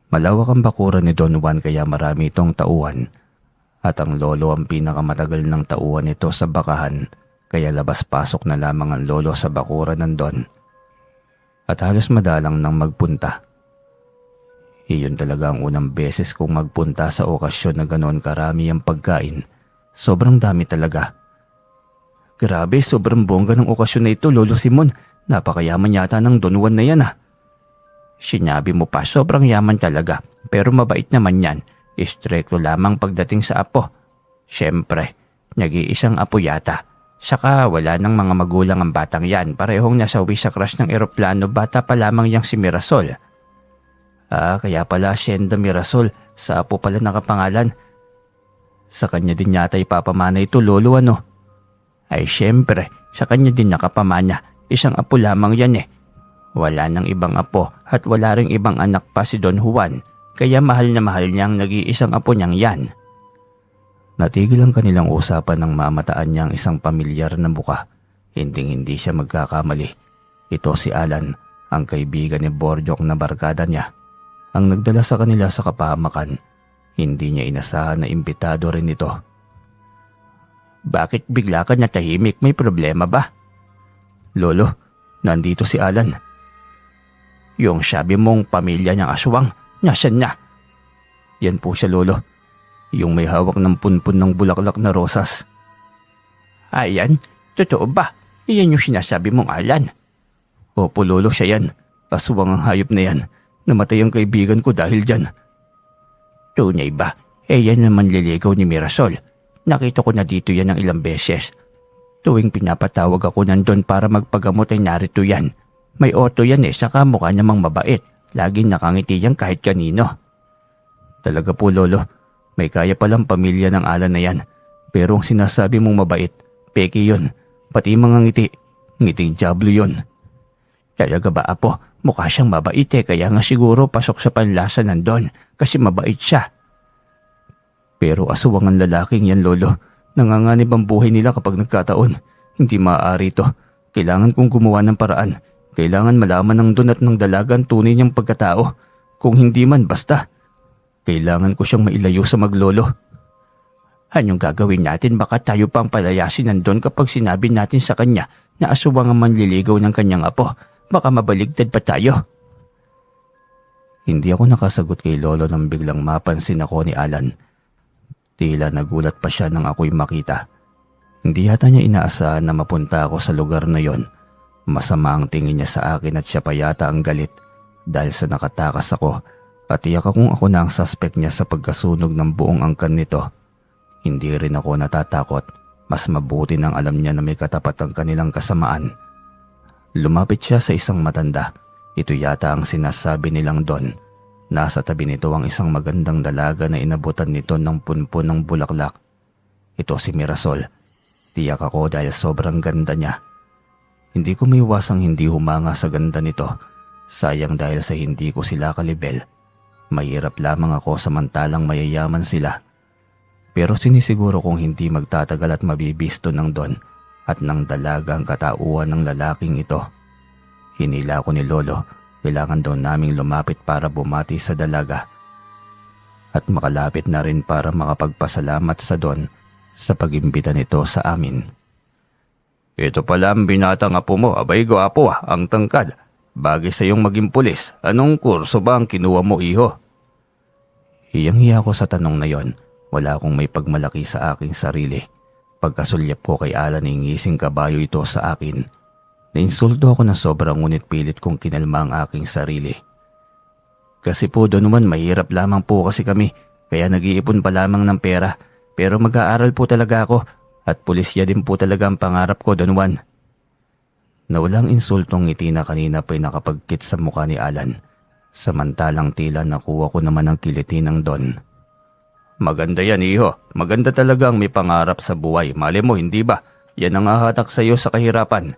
Malawak ang bakuran ni Don Juan kaya marami itong tauhan. At ang lolo ang pinakamatagal ng tauhan nito sa bakahan kaya labas-pasok na lamang ang lolo sa bakuran ng Don. At halos madalang nang magpunta. Iyon talaga ang unang beses kong magpunta sa okasyon na ganoon karami ang pagkain. Sobrang dami talaga. Grabe, sobrang bongga ng okasyon na ito, Lolo Simon. Napakayaman yata ng Don Juan na yan ah. Sinabi mo pa, sobrang yaman talaga. Pero mabait naman yan. Istrikto lamang pagdating sa apo. Siyempre, nag-iisang apo yata. Saka wala nang mga magulang ang batang yan. Parehong nasawi sa crash ng eroplano, bata pa lamang yang si Mirasol. Kaya pala Hacienda Mirasol, sa apo pala nakapangalan. Sa kanya din yata ipapamana ito, Lolo, ano? Ay siyempre, sa kanya din nakapamana. Isang apo lamang yan eh. Wala nang ibang apo at wala ring ibang anak pa si Don Juan. Kaya mahal na mahal niyang nag-iisang apo niyang yan. Natigil ang kanilang usapan nang mamataan niya ang isang pamilyar na muka. Hindi siya magkakamali. Ito si Alan, ang kaibigan ni Borjok na barkada niya. Ang nagdala sa kanila sa kapahamakan. Hindi niya inasahan na imbitado rin ito. Bakit bigla ka natahimik? May problema ba? Lolo, nandito si Alan. Yung sabi mong pamilya niyang aswang, nasan na? Yan po siya, Lolo. Yung may hawak ng punpun ng bulaklak na rosas. Ayan, totoo ba? Iyan yung sinasabi mong Alan. Opo, Lolo, siya yan. Aswang ang hayop na yan. Namatay ang kaibigan ko dahil dyan. Tunay ba? Yan naman liligaw ni Mirasol. Nakita ko na dito yan ng ilang beses. Tuwing pinapatawag ako nandun para magpagamot ay narito yan. May auto yan saka mukha namang mabait. Laging nakangiti yan kahit kanino. Talaga po, Lolo. May kaya palang pamilya ng Alan na yan. Pero ang sinasabi mong mabait, peke yun. Pati mga ngiti, ngiting diablo yun. Talaga ba, Apo? Mukha siyang mabait kaya nga siguro pasok sa panlasa nandun kasi mabait siya. Pero aswang ang lalaking yan, Lolo. Nanganganib ang buhay nila kapag nagkataon. Hindi maaari ito. Kailangan kong gumawa ng paraan. Kailangan malaman ng Don at ng dalaga ang tunay niyang pagkatao. Kung hindi man, basta. Kailangan ko siyang mailayo sa maglolo. Anong gagawin natin? Baka tayo pang palayasin ng Don kapag sinabi natin sa kanya na aswang ang manliligaw ng kanyang apo. Baka mabaligtad pa tayo. Hindi ako nakasagot kay Lolo nang biglang mapansin ako ni Alan. Tila nagulat pa siya nang ako'y makita. Hindi yata niya inaasahan na mapunta ako sa lugar na yon. Masama ang tingin niya sa akin at siya pa yata ang galit dahil sa nakatakas ako at tiyak akong ako na ang suspect niya sa pagkasunog ng buong angkan nito. Hindi rin ako natatakot. Mas mabuti nang alam niya na may katapat ang kanilang kasamaan. Lumapit siya sa isang matanda. Ito yata ang sinasabi nilang Don. Nasa tabi nito ang isang magandang dalaga na inabutan nito ng punpun ng bulaklak. Ito si Mirasol. Tiyak ako dahil sobrang ganda niya. Hindi ko maiwasang hindi humanga sa ganda nito. Sayang dahil sa hindi ko sila kalibel. Mahirap lamang ako samantalang mayayaman sila. Pero sinisiguro kong hindi magtatagal at mabibisto ng Don at ng dalaga ang katauhan ng lalaking ito. Hinila ko ni Lolo, kailangan daw naming lumapit para bumati sa dalaga. At makalapit na rin para makapagpasalamat sa Don sa pag-imbita nito sa amin. Ito pala ang binatang apo mo, abay gwapo ang tangkad. Bagay sa iyong maging pulis, anong kurso ba ang kinuha mo, iho? Hiyang-hiya ko sa tanong na yon. Wala akong may pagmalaki sa aking sarili. Pagkasulyap ko kay Alan ay ngising kabayo ito sa akin. Nainsulto ako na sobrang ngunit pilit kong kinalma ang aking sarili. Kasi po doon naman mahirap lamang po kasi kami kaya nag-iipon pa lamang ng pera. Pero mag-aaral po talaga ako at pulisya din po talaga ang pangarap ko, Don Juan. Na walang insultong ngiti na kanina pa'y nakapagkit sa mukha ni Alan. Samantalang tila nakuha ko naman ang kiliti ng Don. Maganda yan, iho. Maganda talaga ang may pangarap sa buhay. Mali mo, hindi ba? Yan ang hahatak sa iyo sa kahirapan.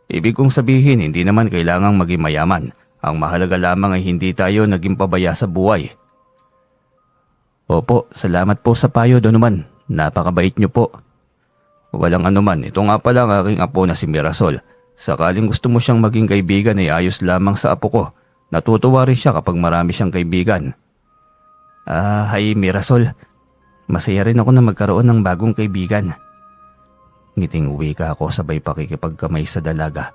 Ibig kong sabihin, hindi naman kailangang maging mayaman. Ang mahalaga lamang ay hindi tayo naging pabaya sa buhay. Opo, salamat po sa payo, Don Juan. Napakabait niyo po. Walang anuman, ito nga pala ang aking apo na si Mirasol. Sakaling gusto mo siyang maging kaibigan ay ayos lamang sa apo ko. Natutuwa rin siya kapag marami siyang kaibigan. Hi Mirasol. Masaya rin ako na magkaroon ng bagong kaibigan. Ngiting wika ako sabay pakikipagkamay sa dalaga.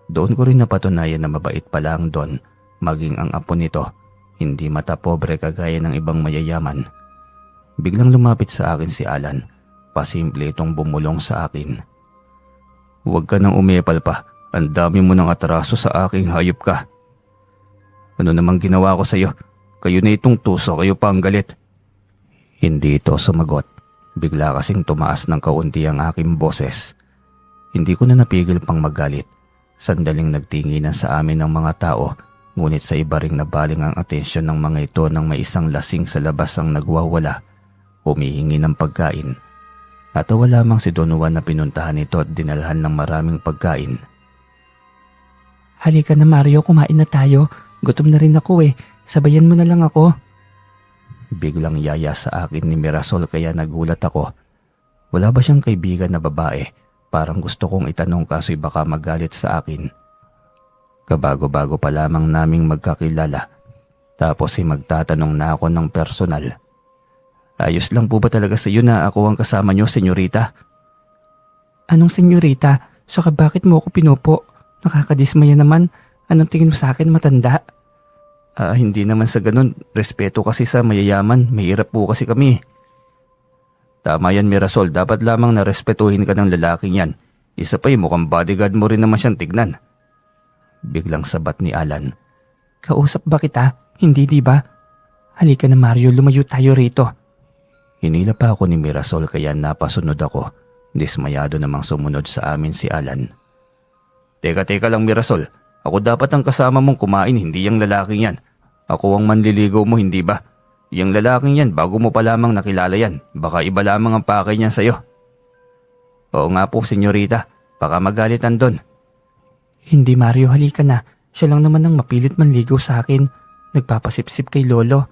Doon ko rin napatunayan na mabait pala ang Don, maging ang apo nito. Hindi mata pobre kagaya ng ibang mayayaman. Biglang lumapit sa akin si Alan. Pasimple itong bumulong sa akin. Huwag ka nang umepal pa. Ang dami mo ng atraso sa aking hayop ka. Ano namang ginawa ko sa iyo? Kayo na itong tuso, kayo pa ang galit. Hindi ito sumagot. Bigla kasing tumaas ng kaunti ang aking boses. Hindi ko na napigil pang magalit. Sandaling nagtinginan sa amin ng mga tao, ngunit sa iba ring nabaling ang atensyon ng mga ito nang may isang lasing sa labas ang nagwawala, humihingi ng pagkain. Natawa lamang si Don Juan na pinuntahan ito at dinalhan ng maraming pagkain. Halika na Mario, kumain na tayo. Gutom na rin ako Sabayan mo na lang ako. Biglang yaya sa akin ni Mirasol kaya nagulat ako. Wala ba siyang kaibigan na babae? Parang gusto kong itanong kaso'y baka magalit sa akin. Kabago-bago pa lamang naming magkakilala. Tapos ay magtatanong na ako ng personal. Ayos lang po ba talaga sa iyo na ako ang kasama niyo, senyorita? Anong senyorita? Saka bakit mo ako pinupo? Nakakadismaya naman. Anong tingin mo sa akin, matanda? Hindi naman sa ganun. Respeto kasi sa mayayaman. Mahirap po kasi kami. Tama yan Mirasol. Dapat lamang na respetuhin ka ng lalaking yan. Isa pa mukhang bodyguard mo rin naman siyang tignan. Biglang sabat ni Alan. Kausap ba kita? Hindi di ba? Halika na Mario, lumayo tayo rito. Hinila pa ako ni Mirasol kaya napasunod ako. Dismayado namang sumunod sa amin si Alan. Teka lang Mirasol. Ako dapat ang kasama mong kumain, hindi yung lalaking yan. Ako ang manliligaw mo, hindi ba? Yung lalaking yan, bago mo pa lamang nakilala yan. Baka iba lamang ang pakay niyan sa'yo. Oo nga po, senyorita. Baka magalit ang Don. Hindi Mario, halika na. Siya lang naman ang mapilit manligaw sa akin. Nagpapasipsip kay Lolo.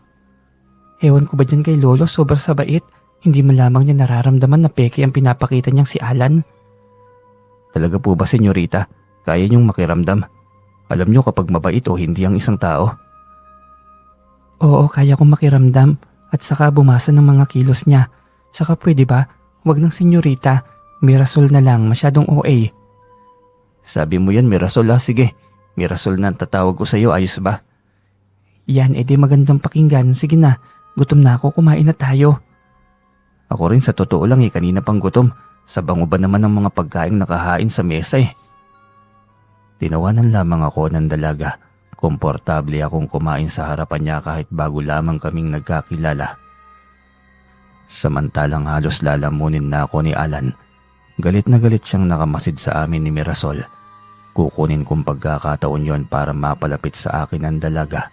Ewan ko ba dyan kay Lolo, sobrang sabait. Hindi man lamang niya nararamdaman na peke ang pinapakita niyang si Alan. Talaga po ba, senyorita? Kaya niyong makiramdam? Alam niyo kapag mabait o hindi ang isang tao? Oo, kaya kong makiramdam at saka bumasa ng mga kilos niya. Saka pwede ba? Huwag ng senyorita. Mirasol na lang, masyadong OA. Sabi mo yan, Mirasol Sige, Mirasol na ang tatawag ko sa iyo, ayos ba? Yan, edi magandang pakinggan. Sige na, gutom na ako, kumain na tayo. Ako rin sa totoo lang kanina pang gutom. Sa bango ba naman ang mga pagkaing nakahain sa mesa Tinawanan lamang ako ng dalaga. Komportable akong kumain sa harapan niya kahit bago lamang kaming nagkakilala. Samantalang halos lalamunin na ako ni Alan. Galit na galit siyang nakamasid sa amin ni Mirasol. Kukunin kong pagkakataon yon para mapalapit sa akin ang dalaga.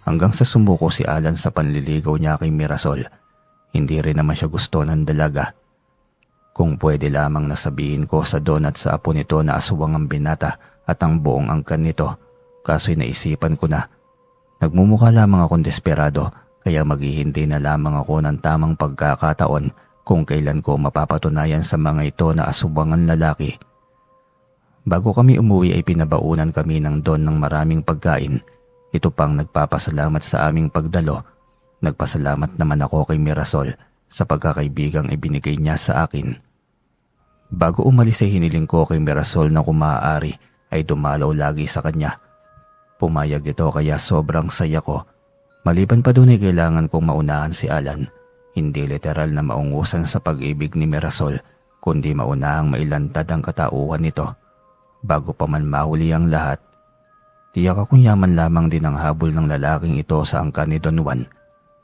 Hanggang sa sumuko si Alan sa panliligaw niya kay Mirasol. Hindi rin naman siya gusto ng dalaga. Kung pwede lamang nasabihin ko sa Don at sa apo nito na aswang ang binata at ang buong angkan nito, kaso'y naisipan ko na. Nagmumukha lamang akong desperado kaya maghihintay na lamang ako ng tamang pagkakataon kung kailan ko mapapatunayan sa mga ito na aswang ang lalaki. Bago kami umuwi ay pinabaunan kami ng Don ng maraming pagkain. Ito pang nagpapasalamat sa aming pagdalo. Nagpasalamat naman ako kay Mirasol sa pagkakaibigang ibinigay niya sa akin. Bago umalis ay hiniling ko kay Mirasol na kung maaari ay dumalaw lagi sa kanya. Pumayag ito kaya sobrang saya ko. Maliban pa doon ay kailangan kong maunahan si Alan. Hindi literal na maungusan sa pag-ibig ni Mirasol, kundi maunahang mailantad ang katauhan nito. Bago pa man mahuli ang lahat, tiyak akong yaman lamang din ang habol ng lalaking ito sa angkan ni Don Juan.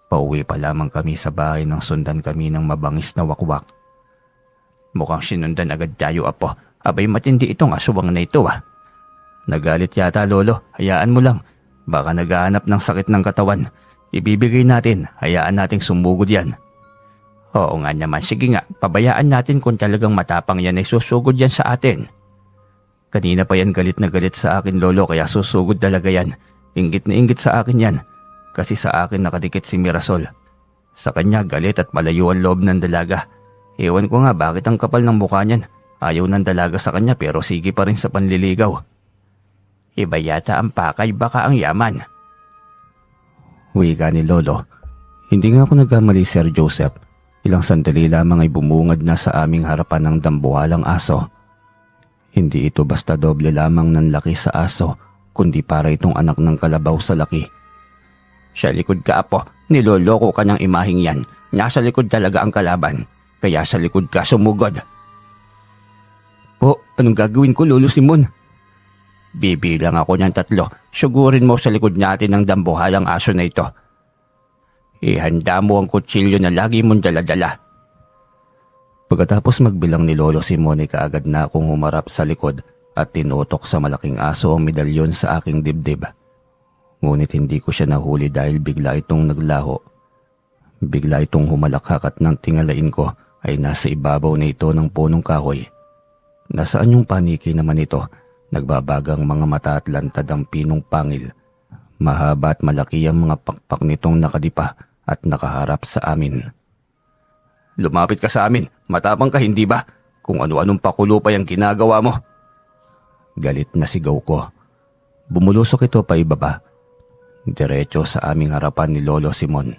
Pauwi pa lamang kami sa bahay nang sundan kami ng mabangis na wakwak. Mukhang sinundan agad tayo, apo. Abay matindi itong aswang na ito Nagalit yata lolo, hayaan mo lang. Baka naghahanap ng sakit ng katawan. Ibibigay natin, hayaan nating sumugod yan. Oo nga naman, sige nga, pabayaan natin kung talagang matapang yan ay susugod yan sa atin. Kanina pa yan galit na galit sa akin lolo kaya susugod talaga yan. Inggit na inggit sa akin yan. Kasi sa akin nakadikit si Mirasol. Sa kanya galit at malayo ang loob ng dalaga. Ewan ko nga bakit ang kapal ng mukha niyan. Ayaw ng dalaga sa kanya pero sige pa rin sa panliligaw. Iba yata ang pakay, baka ang yaman. Wika ni Lolo. Hindi nga ako nagkamali, Sir Joseph. Ilang sandali lamang ay bumungad na sa aming harapan ng dambuhalang aso. Hindi ito basta doble lamang ng laki sa aso, kundi para itong anak ng kalabaw sa laki. Sa likod ka, Apo. Niloloko ka ng imaheng yan. Nasa likod talaga ang kalaban. Kaya sa likod ka sumugod. Po, anong gagawin ko, Lolo Simon? Bibilang ako ng 3. Sugurin mo sa likod natin ang dambuhalang aso na ito. Ihanda mo ang kutsilyo na lagi mong daladala. Pagkatapos magbilang ni Lolo Simon ay kaagad na akong humarap sa likod at tinutok sa malaking aso ang medalyon sa aking dibdib. Ngunit hindi ko siya nahuli dahil bigla itong naglaho. Bigla itong humalakhak at nang tingalain ko ay nasa ibabaw na ito ng punong kahoy. Nasaan yung paniki naman ito? Nagbabagang mga mata at lantad ang pinong pangil. Mahaba at malaki ang mga pakpak nitong nakadipa at nakaharap sa amin. Lumapit ka sa amin. Matapang ka, hindi ba? Kung ano-anong pakulo pa yung ginagawa mo. Galit na sigaw ko. Bumulusok ito pa ibaba. Diretso sa aming harapan ni Lolo Simon.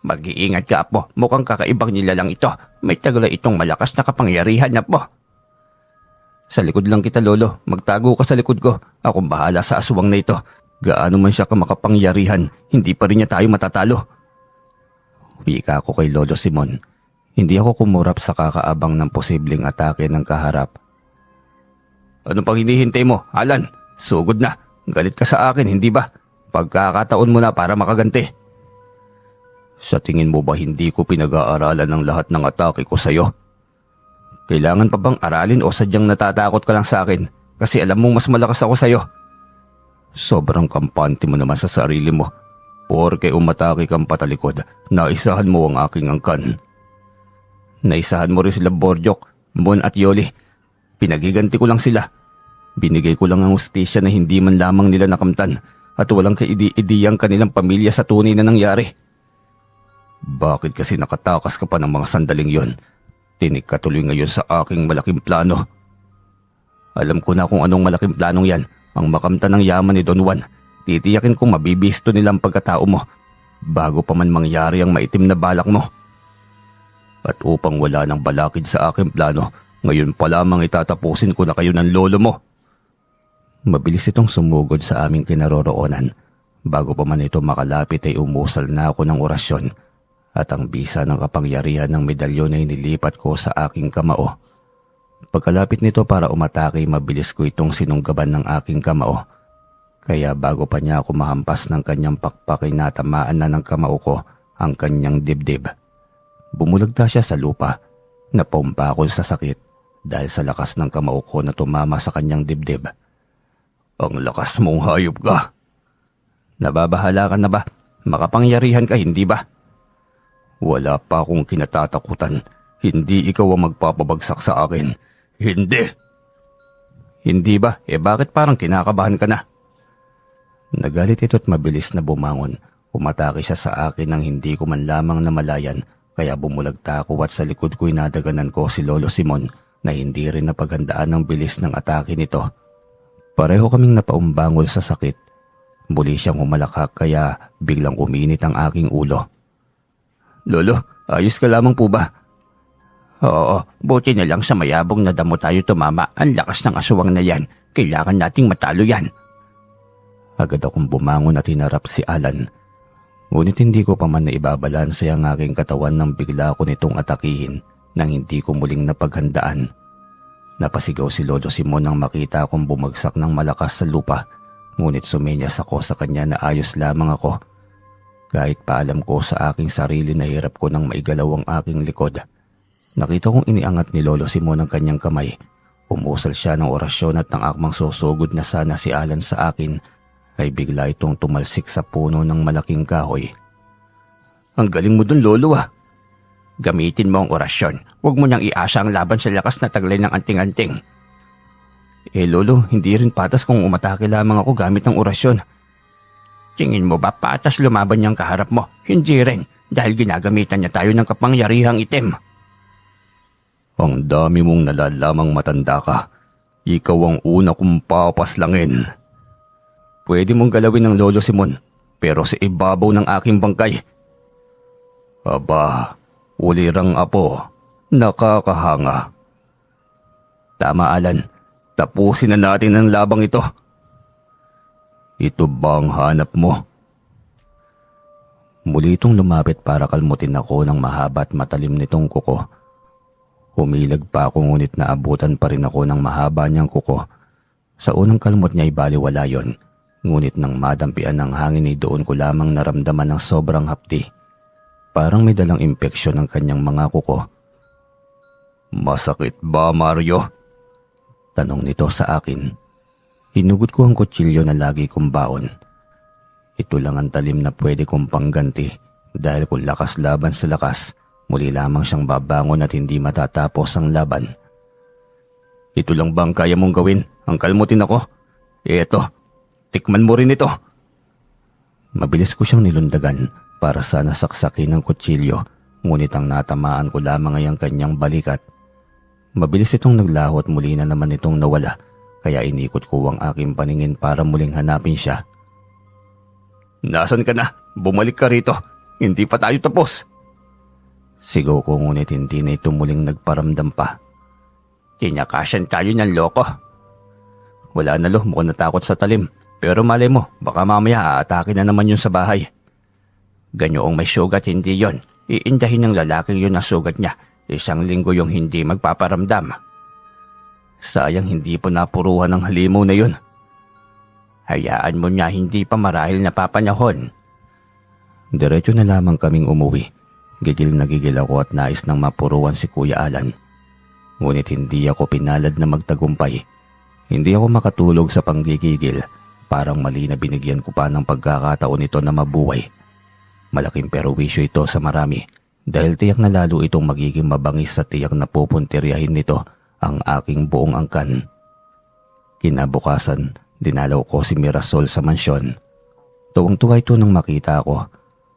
Mag-iingat ka, Apo. Mukhang kakaibang nilalang ito. May tagala itong malakas na kapangyarihan, Apo. Sa likod lang kita, Lolo. Magtago ka sa likod ko. Akong bahala sa aswang na ito. Gaano man siya kamakapangyarihan, hindi pa rin niya tayo matatalo. Wika ko kay Lolo Simon. Hindi ako kumurap sa kakaabang ng posibleng atake ng kaharap. Ano pang hinihintay mo, Alan? Sugod na. Galit ka sa akin, hindi ba? Pagkakataon mo na para makaganti. Sa tingin mo ba hindi ko pinag-aaralan ng lahat ng atake ko sa'yo? Kailangan pa bang aralin o sadyang natatakot ka lang sa akin kasi alam mong mas malakas ako sa'yo? Sobrang kampante mo naman sa sarili mo. Porke umatake kang patalikod, naisahan mo ang aking angkan. Naisahan mo rin sila Borjok, Mon at Yoli. Pinagiganti ko lang sila. Binigay ko lang ang hustisya na hindi man lamang nila nakamtan at walang kaidi-idiyang kanilang pamilya sa tunay na nangyari. Bakit kasi nakatakas ka pa ng mga sandaling yon? Tinig ka tuloy ngayon sa aking malaking plano. Alam ko na kung anong malaking planong yan. Ang makamtan ng yaman ni Don Juan. Titiyakin kong mabibisto nila ang pagkatao mo bago pa man mangyari ang maitim na balak mo. At upang wala nang balakid sa aking plano, ngayon pa lamang itatapusin ko na kayo ng lolo mo. Mabilis itong sumugod sa aming kinaroroonan. Bago pa man ito makalapit ay umusal na ako ng orasyon at ang bisa ng kapangyarihan ng medalyon ay nilipat ko sa aking kamao. Pagkalapit nito para umatake, mabilis ko itong sinunggaban ng aking kamao. Kaya bago pa niya ako mahampas ng kanyang pakpak ay natamaan na ng kamao ko ang kanyang dibdib. Bumulagta siya sa lupa, napaumpakol sa sakit dahil sa lakas ng kamao ko na tumama sa kanyang dibdib. Ang lakas mong hayop ka. Nababahala ka na ba? Makapangyarihan ka, hindi ba? Wala pa akong kinatatakutan. Hindi ikaw ang magpapabagsak sa akin. Hindi. Hindi ba? Bakit parang kinakabahan ka na? Nagalit ito at mabilis na bumangon. Umatake siya sa akin nang hindi ko man lamang namalayan. Kaya bumulagta ako at sa likod ko'y nadaganan ko si Lolo Simon na hindi rin napaghandaan ng bilis ng atake nito. Pareho kaming napaumbangol sa sakit. Muli siyang humalakhak kaya biglang uminit ang aking ulo. Lolo, ayos ka lamang po ba? Oo, buti na lang sa mayabong na damo tayo tumama. Ang lakas ng aswang na yan. Kailangan nating matalo yan. Agad akong bumangon at hinarap si Alan. Ngunit hindi ko pa man naibabalanse ang aking katawan nang bigla ko nitong atakihin nang hindi ko muling napaghandaan. Napasigaw si Lolo Simon nang makita akong bumagsak ng malakas sa lupa. Ngunit sumenyas ako sa kanya na ayos lamang ako. Kahit paalam ko sa aking sarili na hirap ko nang maigalaw ang aking likod. Nakita kong iniangat ni Lolo Simon ang kanyang kamay. Umusal siya ng orasyon at nang akmang susugod na sana si Alan sa akin, ay bigla itong tumalsik sa puno ng malaking kahoy. Ang galing mo dun, Lolo ah. Gamitin mo ang orasyon. Huwag mo nang iasa ang laban sa lakas na taglay ng anting-anting. Lolo, hindi rin patas kung umatake lamang ako gamit ng orasyon. Tingin mo ba patas lumaban niyang kaharap mo? Hindi rin, dahil ginagamitan niya tayo ng kapangyarihang itim. Ang dami mong nalalamang matanda ka. Ikaw ang una kong papaslangin. Pwede mong galawin ng Lolo Simon, pero sa ibabaw ng aking bangkay. Aba, ulirang apo, nakakahanga. Tama, Alan. Tapusin na natin ang labang ito. Ito ba ang hanap mo? Muli itong lumapit para kalmutin ako ng mahaba at matalim nitong kuko. Humilag pa ako ngunit naabutan pa rin ako ng mahaba niyang kuko. Sa unang kalmot niya ay baliwala yon. Ngunit nang madampian ng hangin ay doon ko lamang naramdaman ng sobrang hapdi. Parang may dalang impeksyon ng kanyang mga kuko. Masakit ba, Mario? Tanong nito sa akin. Hinugot ko ang kutsilyo na lagi kong baon. Ito lang ang talim na pwede kong pangganti dahil kung lakas laban sa lakas, muli lamang siyang babangon at hindi matatapos ang laban. Ito lang bang kaya mong gawin? Ang kalmutin ako? Eto, tikman mo rin ito. Mabilis ko siyang nilundagan para sana saksakin ng kutsilyo, ngunit ang natamaan ko lamang ay ang kanyang balikat. Mabilis itong naglaho at muli na naman itong nawala, kaya inikot ko ang aking paningin para muling hanapin siya. Nasaan ka na? Bumalik ka rito. Hindi pa tayo tapos. Sigaw ko ngunit hindi na ito muling nagparamdam pa. Tinakasan tayo ng loko. Wala na lo, mukhang natakot sa talim. Pero malay mo, baka mamaya aatake na naman yun sa bahay. Ganyoong may sugat, hindi yon. Iindahin ng lalaking yun na sugat niya. 1 linggo yung hindi magpaparamdam. Sayang hindi pa napuruhan ng halimaw na yun. Hayaan mo niya, hindi pa marahil napapanahon. Diretso na lamang kaming umuwi. Gigil na gigil ako at nais nang mapuruan si Kuya Alan. Ngunit hindi ako pinalad na magtagumpay. Hindi ako makatulog sa panggigigil. Parang mali na binigyan ko pa ng pagkakataon ito na mabuhay. Malaking perwisyo ito sa marami. Dahil tiyak na lalo itong magiging mabangis sa tiyak na pupuntiryahin nito ang aking buong angkan. Kinabukasan, dinalaw ko si Mirasol sa mansyon. Tuwang-tuwa ito nang makita ako.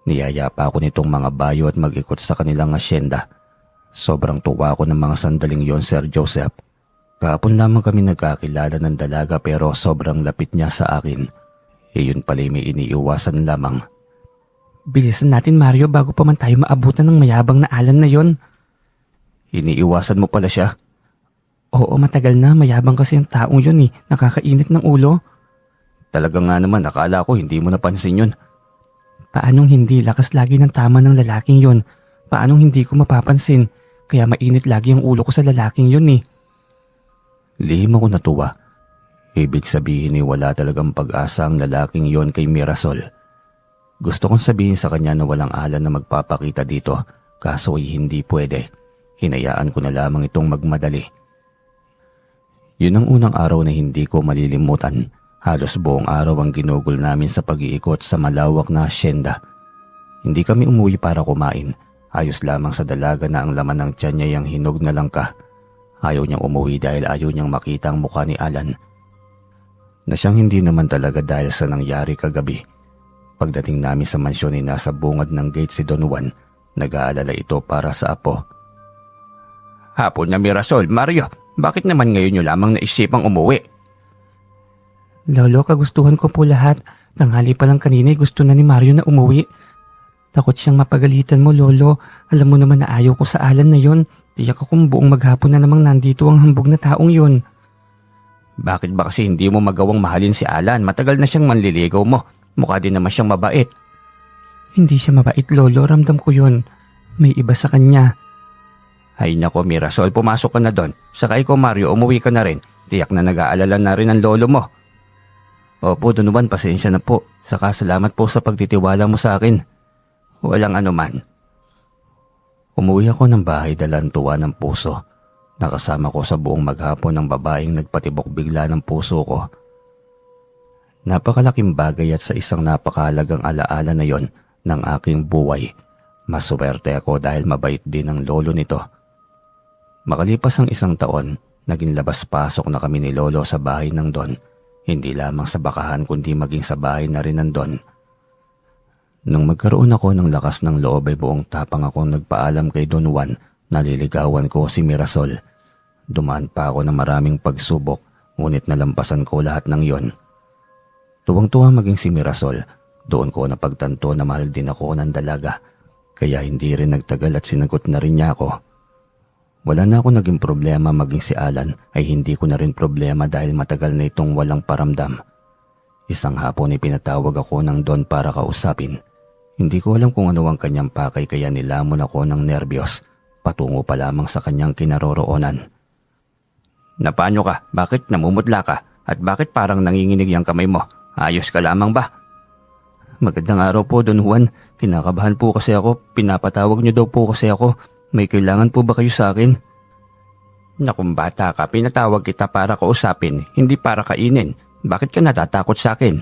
Niyaya pa ako nitong mga bayo at mag-ikot sa kanilang asyenda. Sobrang tuwa ako ng mga sandaling yon, Sir Joseph. Kahapon lamang kami nagkakilala ng dalaga pero sobrang lapit niya sa akin. Iyon pala may iniiwasan lamang. Bilisan natin, Mario, bago pa man tayo maabutan ng mayabang na Alan na yon. Iniiwasan mo pala siya? Oo, matagal na. Mayabang kasi ang taong yun eh. Nakakainit ng ulo. Talaga nga naman, akala ko hindi mo napansin yun. Paanong hindi? Lakas lagi ng tama ng lalaking yun. Paanong hindi ko mapapansin? Kaya mainit lagi ang ulo ko sa lalaking yun eh. Lihim ako natuwa. Ibig sabihin ay wala talagang pag-asa ang lalaking yon kay Mirasol. Gusto kong sabihin sa kanya na walang Alan na magpapakita dito, kaso ay hindi pwede. Hinayaan ko na lamang itong magmadali. Yun ang unang araw na hindi ko malilimutan. Halos buong araw ang ginugol namin sa pag-iikot sa malawak na asyenda. Hindi kami umuwi para kumain. Ayos lamang sa dalaga na ang laman ng tiyan niya yung hinog na langka. Ayaw niyang umuwi dahil ayaw niyang makita ang mukha ni Alan. Na siyang hindi naman talaga dahil sa nangyari kagabi. Pagdating namin sa mansyon ay nasa bungad ng gate si Don Juan. Nag-aalala ito para sa apo. Hapon na, Mirasol. Mario, bakit naman ngayon niyo lamang naisipang umuwi? Lolo, kagustuhan ko po lahat. Tanghali pa lang kanina gusto na ni Mario na umuwi. Takot siyang mapagalitan mo, Lolo. Alam mo naman na ayaw ko sa Alan na yon. Tiyak akong buong maghapon na namang nandito ang hambog na taong yon. Bakit ba kasi hindi mo magawang mahalin si Alan? Matagal na siyang manliligaw mo. Mukha din naman siyang mabait. Hindi siya mabait, Lolo. Ramdam ko yun. May iba sa kanya. Ay nako, Mirasol. Pumasok ka na doon. Saka ikaw, Mario, umuwi ka na rin. Tiyak na nag-aalala na rin ang lolo mo. Opo, Don Juan, pasensya na po. Saka salamat po sa pagtitiwala mo sa akin. Walang anuman. Umuwi ako ng bahay dalang tuwa ng puso. Nakasama ko sa buong maghapon ng babaeng nagpatibok bigla ng puso ko. Napakalaking bagay at sa isang napakahalagang alaala na yon ng aking buhay. Maswerte ako dahil mabait din ang lolo nito. Makalipas ang 1 taon, naging labas-pasok na kami ni Lolo sa bahay ng Don. Hindi lamang sa bakahan kundi maging sa bahay na rin ng Don. Nung magkaroon ako ng lakas ng loob ay buong tapang akong nagpaalam kay Don Juan Naliligawan ko si Mirasol. Dumaan pa ako ng maraming pagsubok, ngunit nalampasan ko lahat ng yon. Tuwang-tuwa maging si Mirasol. Doon ko napagtanto na mahal din ako ng dalaga, kaya hindi rin nagtagal at sinagot na rin niya ako. Wala na ako naging problema, maging si Alan ay hindi ko na rin problema dahil matagal na itong walang paramdam. Isang hapon ay pinatawag ako ng Don para kausapin. Hindi ko alam kung ano ang kanyang pakay kaya nilamon ako ng nerbiyos, patungo pa lamang sa kanyang kinaroroonan. Napaano ka? Bakit namumutla ka? At bakit parang nanginginig ang kamay mo? Ayos ka lamang ba? Magandang araw po, Don Juan. Kinakabahan po kasi ako. Pinapatawag niyo daw po kasi ako. May kailangan po ba kayo sa akin? Nakung bata ka, pinatawag kita para kausapin, hindi para kainin. Bakit ka natatakot sa akin?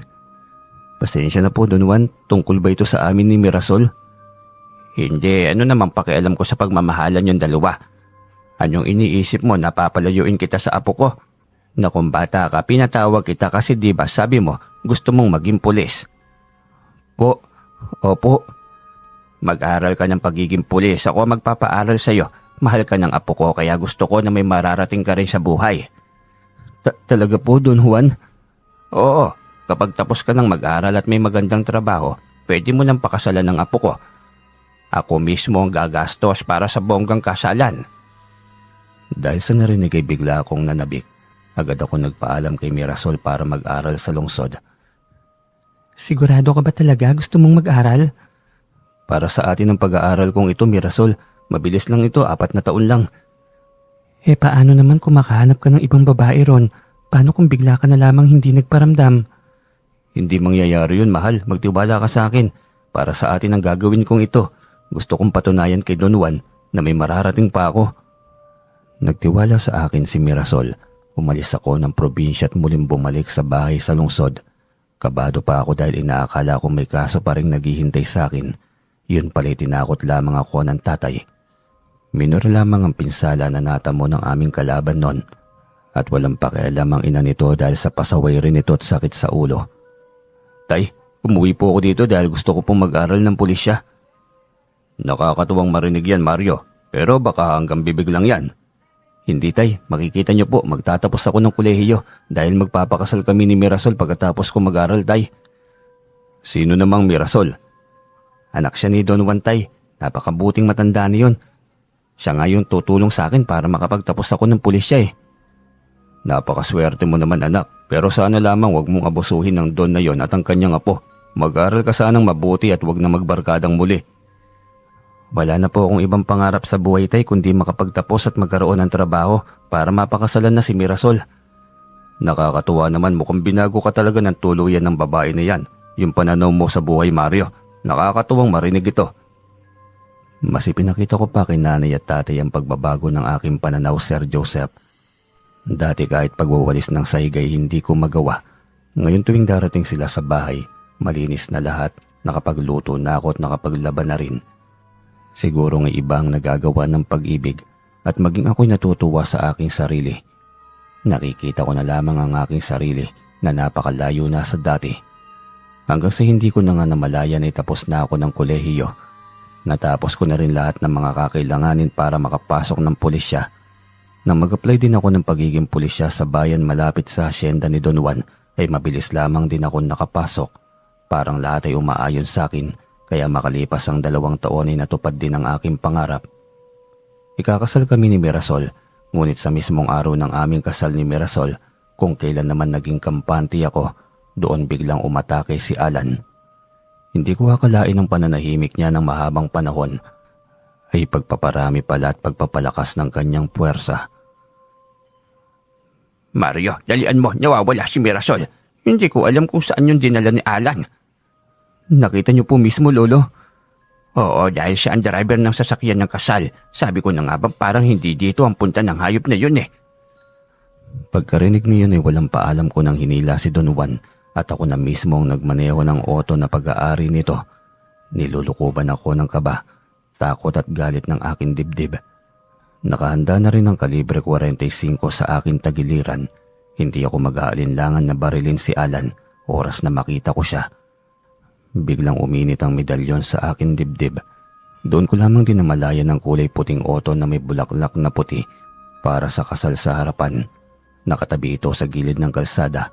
Pasensya na po, Don Juan. Tungkol ba ito sa amin ni Mirasol? Hindi, ano naman pakialam ko sa pagmamahalan yung dalawa? Anong iniisip mo, napapalayuin kita sa apo ko? Nakung bata ka, pinatawag kita kasi diba sabi mo gusto mong maging pulis? Opo. Mag-aral ka ng pagiging pulis, ako magpapaaral sa'yo. Mahal ka ng apo ko kaya gusto ko na may mararating ka rin sa buhay. Talaga po, Don Juan? Oo, kapag tapos ka ng mag-aral at may magandang trabaho, pwede mo nang pakasalan ng apo ko. Ako mismo ang gagastos para sa bonggang kasalan. Dahil sa narinig ay bigla akong nanabik. Agad ako nagpaalam kay Mirasol para mag-aral sa lungsod. Sigurado ka ba talaga gusto mong mag-aral? Para sa atin ang pag-aaral kong ito, Mirasol. Mabilis lang ito, 4 na taon lang. Paano naman kung makahanap ka ng ibang babae ron? Paano kung bigla ka na lamang hindi nagparamdam? Hindi mangyayari yun, mahal. Magtiwala ka sa akin. Para sa atin ang gagawin kong ito. Gusto kong patunayan kay Don Juan na may mararating pa ako. Nagtiwala sa akin si Mirasol. Umalis ako ng probinsya at muling bumalik sa bahay sa lungsod. Kabado pa ako dahil inaakala ko may kaso pa rin naghihintay sa akin. Yun pala'y tinakot lamang ako ng tatay. Minor lamang ang pinsala na natamo ng aming kalaban noon. At walang pakialam ang ina nito dahil sa pasaway rin ito at sakit sa ulo. Tay, umuwi po ako dito dahil gusto ko pong mag-aral ng pulisya. Nakakatuwang marinig yan, Mario. Pero baka hanggang bibig lang yan. Hindi, tay. Makikita niyo po, magtatapos ako ng kolehiyo dahil magpapakasal kami ni Mirasol pagkatapos ko mag-aral, tay. Sino namang Mirasol? Anak siya ni Don Juan, tay. Napakabuting matanda niyon. Siya nga yung tutulong sa akin para makapagtapos ako ng pulisya . Napakaswerte mo naman, anak. Pero sana lamang wag mong abusuhin ng Don na yon at ang kanyang apo. Mag-aral ka sanang mabuti at wag na magbarkadang muli. Wala na po akong ibang pangarap sa buhay, tay, kundi makapagtapos at magkaroon ng trabaho para mapakasalan na si Mirasol. Nakakatuwa naman, mukhang binago ka talaga ng tuluyan ng babae na yan. Yung pananaw mo sa buhay, Mario. Nakakatuwang marinig ito. Mas ipinakita ko pa kay nanay at tatay ang pagbabago ng aking pananaw, Sir Joseph. Dati kahit pagwawalis ng saygay hindi ko magawa. Ngayon tuwing darating sila sa bahay, malinis na lahat, nakapagluto na ako at nakapaglaban na rin. Siguro nga ibang nagagawa ng pag-ibig at maging ako'y natutuwa sa aking sarili. Nakikita ko na lamang ang aking sarili na napakalayo na sa dati. Hanggang sa hindi ko na nga namalayan ay tapos na ako ng kolehiyo. Natapos ko na rin lahat ng mga kakailanganin para makapasok ng pulisya. Nang mag-apply din ako ng pagiging pulisya sa bayan malapit sa asyenda ni Don Juan ay mabilis lamang din ako nakapasok. Parang lahat ay umaayon sa akin kaya makalipas ang 2 taon ay natupad din ang aking pangarap. Ikakasal kami ni Mirasol, ngunit sa mismong araw ng aming kasal ni Mirasol, kung kailan naman naging kampante ako, doon biglang umatake si Alan. Hindi ko akalain ang pananahimik niya ng mahabang panahon ay pagpaparami pala at pagpapalakas ng kanyang puwersa. Mario, dalian mo, nawawala si Mirasol. Hindi ko alam kung saan yung dinala ni Alan. Nakita niyo po mismo, Lolo? Oo, dahil siya ang driver ng sasakyan ng kasal. Sabi ko na nga ba parang hindi dito ang punta ng hayop na yun . Pagkarinig niyon ay walang paalam ko nang hinila si Don Juan at ako na mismo ang nagmaneho ng auto na pag-aari nito. Nilulukuban ako ng kaba, takot at galit ng aking dibdib. Nakahanda na rin ang kalibre 45 sa aking tagiliran. Hindi ako mag-aalinlangan na barilin si Alan oras na makita ko siya. Biglang uminit ang medalyon sa aking dibdib. Doon ko lamang din namalayan ng kulay puting oto na may bulaklak na puti para sa kasal sa harapan. Nakatabi ito sa gilid ng kalsada.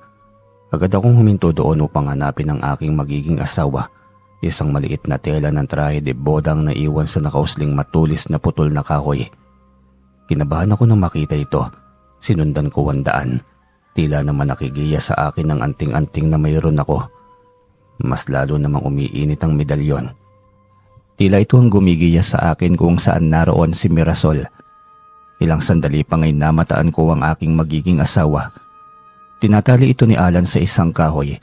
Agad akong huminto doon upang hanapin ang aking magiging asawa. Isang maliit na tela ng trahe de bodang na iwan sa nakausling matulis na putol na kahoy. Kinabahan ako nang makita ito. Sinundan ko 100. Tila naman nakigiya sa akin ng anting-anting na mayroon ako. Mas lalo namang umiinit ang medalyon. Tila ito ang gumigiya sa akin kung saan naroon si Mirasol. Ilang sandali pa ngay namataan ko ang aking magiging asawa. Tinatali ito ni Alan sa isang kahoy.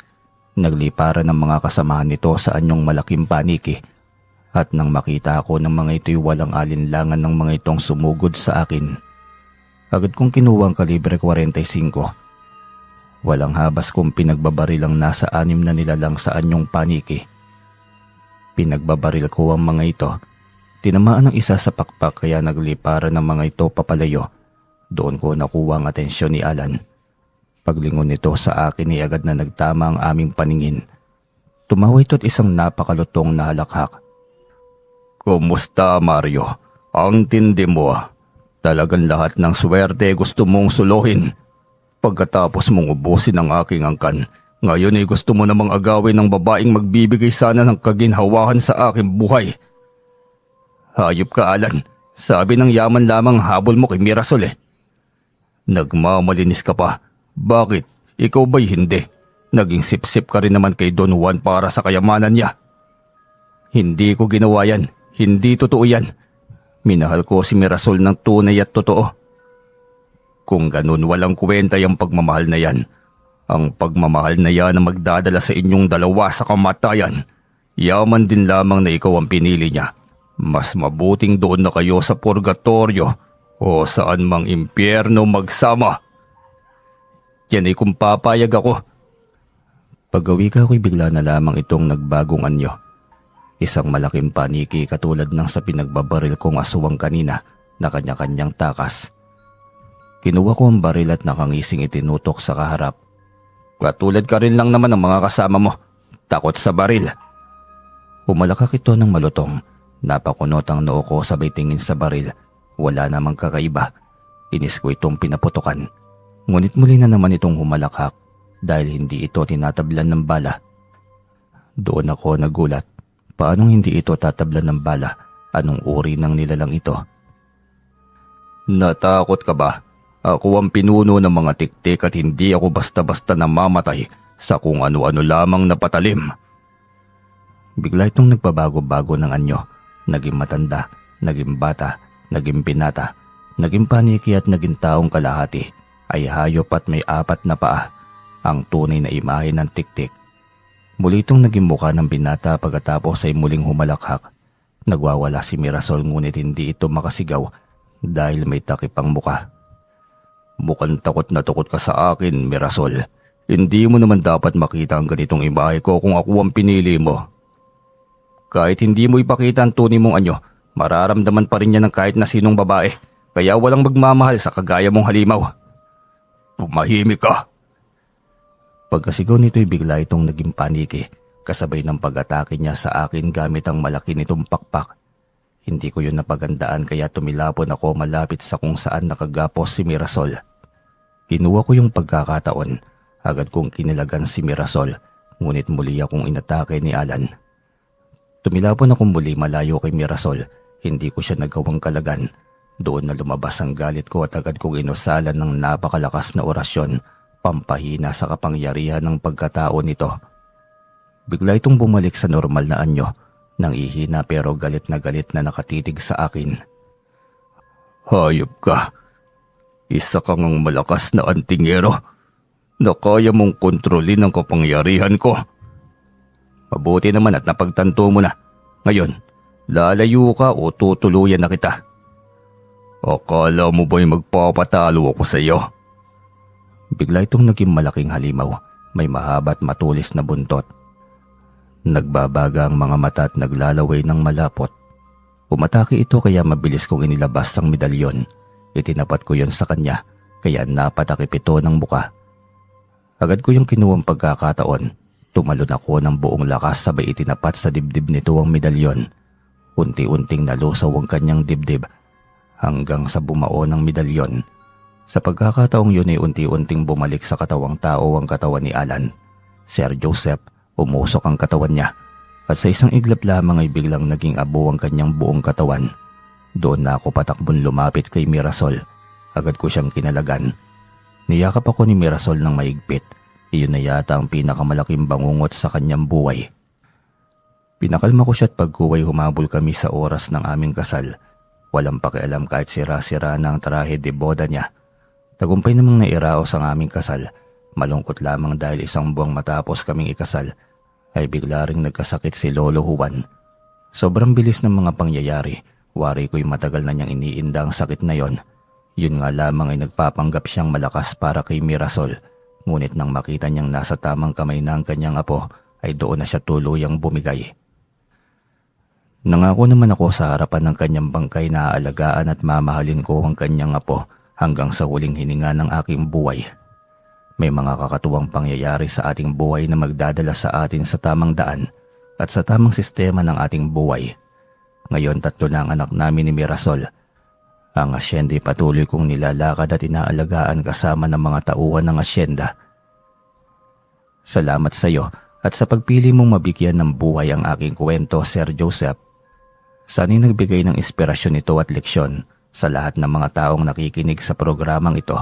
Nagliparan ng mga kasamahan nito sa anyong malaking paniki. At nang makita ako ng mga ito'y walang alinlangan ng mga itong sumugod sa akin. Agad kong kinuha ang kalibre 45. Walang habas kong pinagbabaril ang nasa 6 na nilalang sa anyong paniki. Pinagbabaril ko ang mga ito. Tinamaan ang isa sa pakpak kaya nagliparan ng mga ito papalayo. Doon ko nakuha ang atensyon ni Alan. Paglingon nito sa akin ay agad na nagtama ang aming paningin. Tumawa ito't isang napakalutong na halakhak. "Kumusta, Mario? Ang tindi mo ah. Talagang lahat ng swerte gusto mong suluhin. Pagkatapos mong ubusin ang aking angkan, ngayon ay gusto mo namang agawin ng babaeng magbibigay sana ng kaginhawahan sa aking buhay. Hayop ka, Alan. Sabi ng yaman lamang habol mo kay Mirasol eh. Nagmamalinis ka pa. Bakit? Ikaw ba'y hindi? Naging sip-sip ka rin naman kay Don Juan para sa kayamanan niya. Hindi ko ginawa yan. Hindi totoo yan. Minahal ko si Mirasol ng tunay at totoo. Kung ganun, walang kwenta yung pagmamahal na yan. Ang pagmamahal na yan ang magdadala sa inyong dalawa sa kamatayan. Yaman din lamang na ikaw ang pinili niya. Mas mabuting doon na kayo sa purgatorio o saan mang impyerno magsama. Yan ay kung papayag ako." Pag-uwi ka ako'y bigla na lamang itong nagbagong anyo. Isang malaking paniki katulad ng sa pinagbabaril kong aswang kanina na kanya-kanyang takas. Kinuha ko ang baril at nakangising itinutok sa kaharap. "Katulad ka rin lang naman ng mga kasama mo. Takot sa baril." Pumalakak ito ng malutong. Napakunot ang noo ko sabay tingin sa baril. Wala namang kakaiba. Inis ko itong pinaputukan. Ngunit muli na naman itong humalakhak dahil hindi ito tinatablan ng bala. Doon ako nagulat. Paanong hindi ito tatablan ng bala? Anong uri ng nilalang ito? "Natakot ka ba? Ako ang pinuno ng mga tiktik at hindi ako basta-basta namamatay sa kung ano-ano lamang na patalim." Bigla itong nagpabago-bago ng anyo. Naging matanda, naging bata, naging binata, naging paniki at naging taong kalahati. Ay hayop at may 4 na paa. Ang tunay na imahe ng tiktik. Muli itong naging mukha ng binata pagkatapos ay muling humalakhak. Nagwawala si Mirasol ngunit hindi ito makasigaw dahil may takip ang mukha. "Mukhang takot na takot ka sa akin, Mirasol. Hindi mo naman dapat makita ang ganitong imahe ko kung ako ang pinili mo. Kahit hindi mo ipakita ang tunay mong anyo, mararamdaman pa rin yan ng kahit na sinong babae. Kaya walang magmamahal sa kagaya mong halimaw. Tumahimik ka." Pagkasigaw nito'y bigla itong naging paniki, kasabay ng pag-atake niya sa akin gamit ang malaki nitong pakpak. Hindi ko yun napagandaan kaya tumilapon ako malapit sa kung saan nakagapos si Mirasol. Kinuha ko yung pagkakataon, agad kong kinilagan si Mirasol, ngunit muli akong inatake ni Alan. Tumilapon akong muli malayo kay Mirasol, hindi ko siya nagawang kalagan. Doon na lumabas ang galit ko at agad kong inusalan ng napakalakas na orasyon, pampahina sa kapangyarihan ng pagkatao nito. Bigla itong bumalik sa normal na anyo, nang ihina pero galit na nakatitig sa akin. "Hayop ka. Isa kang ang malakas na antingero na kaya mong kontrolin ang kapangyarihan ko. Mabuti naman at napagtanto mo na. Ngayon, lalayo ka o tutuluyan na kita. Akala mo ba'y magpapatalo ako sa iyo?" Bigla itong naging malaking halimaw, may mahaba at matulis na buntot. Nagbabaga ang mga mata at naglalaway ng malapot. Umatake ito kaya mabilis kong inilabas ang medalyon. Itinapat ko yon sa kanya kaya napatakip ito ng muka. Agad ko yung kinuwang pagkakataon. Tumalon ako ng buong lakas sabay itinapat sa dibdib nito ang medalyon. Unti-unting nalusaw ang kanyang dibdib hanggang sa bumao ng medalyon. Sa pagkakataong yun ay unti-unting bumalik sa katawang tao ang katawan ni Alan. Sir Joseph, umusok ang katawan niya at sa isang iglap lamang ay biglang naging abo ang kanyang buong katawan. Doon na ako patakbon lumapit kay Mirasol. Agad ko siyang kinalagan. Niyakap ako ni Mirasol ng maigpit. Iyon na yata ang pinakamalaking bangungot sa kanyang buhay. Pinakalma ko siya at pagkuway humabol kami sa oras ng aming kasal. Walang pakialam kahit sira-sira na ang trahe de boda niya. Tagumpay namang nairaos ang aming kasal. Malungkot lamang dahil isang buwang matapos kaming ikasal ay bigla ring nagkasakit si Lolo Juan. Sobrang bilis ng mga pangyayari. Wari ko'y matagal na niyang iniinda ang sakit na yon. Yun nga lamang ay nagpapanggap siyang malakas para kay Mirasol. Ngunit nang makita niyang nasa tamang kamay na ang kanyang apo ay doon na siya tuluyang bumigay. Nangako naman ako sa harapan ng kanyang bangkay na aalagaan at mamahalin ko ang kanyang apo hanggang sa huling hininga ng aking buhay. May mga kakatuwang pangyayari sa ating buhay na magdadala sa atin sa tamang daan at sa tamang sistema ng ating buhay. Ngayon 3 na ang anak namin ni Mirasol. Ang asyenda ay patuloy kong nilalakad at inaalagaan kasama ng mga tauhan ng asyenda. Salamat sa iyo at sa pagpili mong mabigyan ng buhay ang aking kwento, Sir Joseph. Sana'y nagbigay ng inspirasyon ito at leksyon sa lahat ng mga taong nakikinig sa programang ito.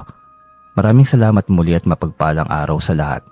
Maraming salamat muli at mapagpalang araw sa lahat.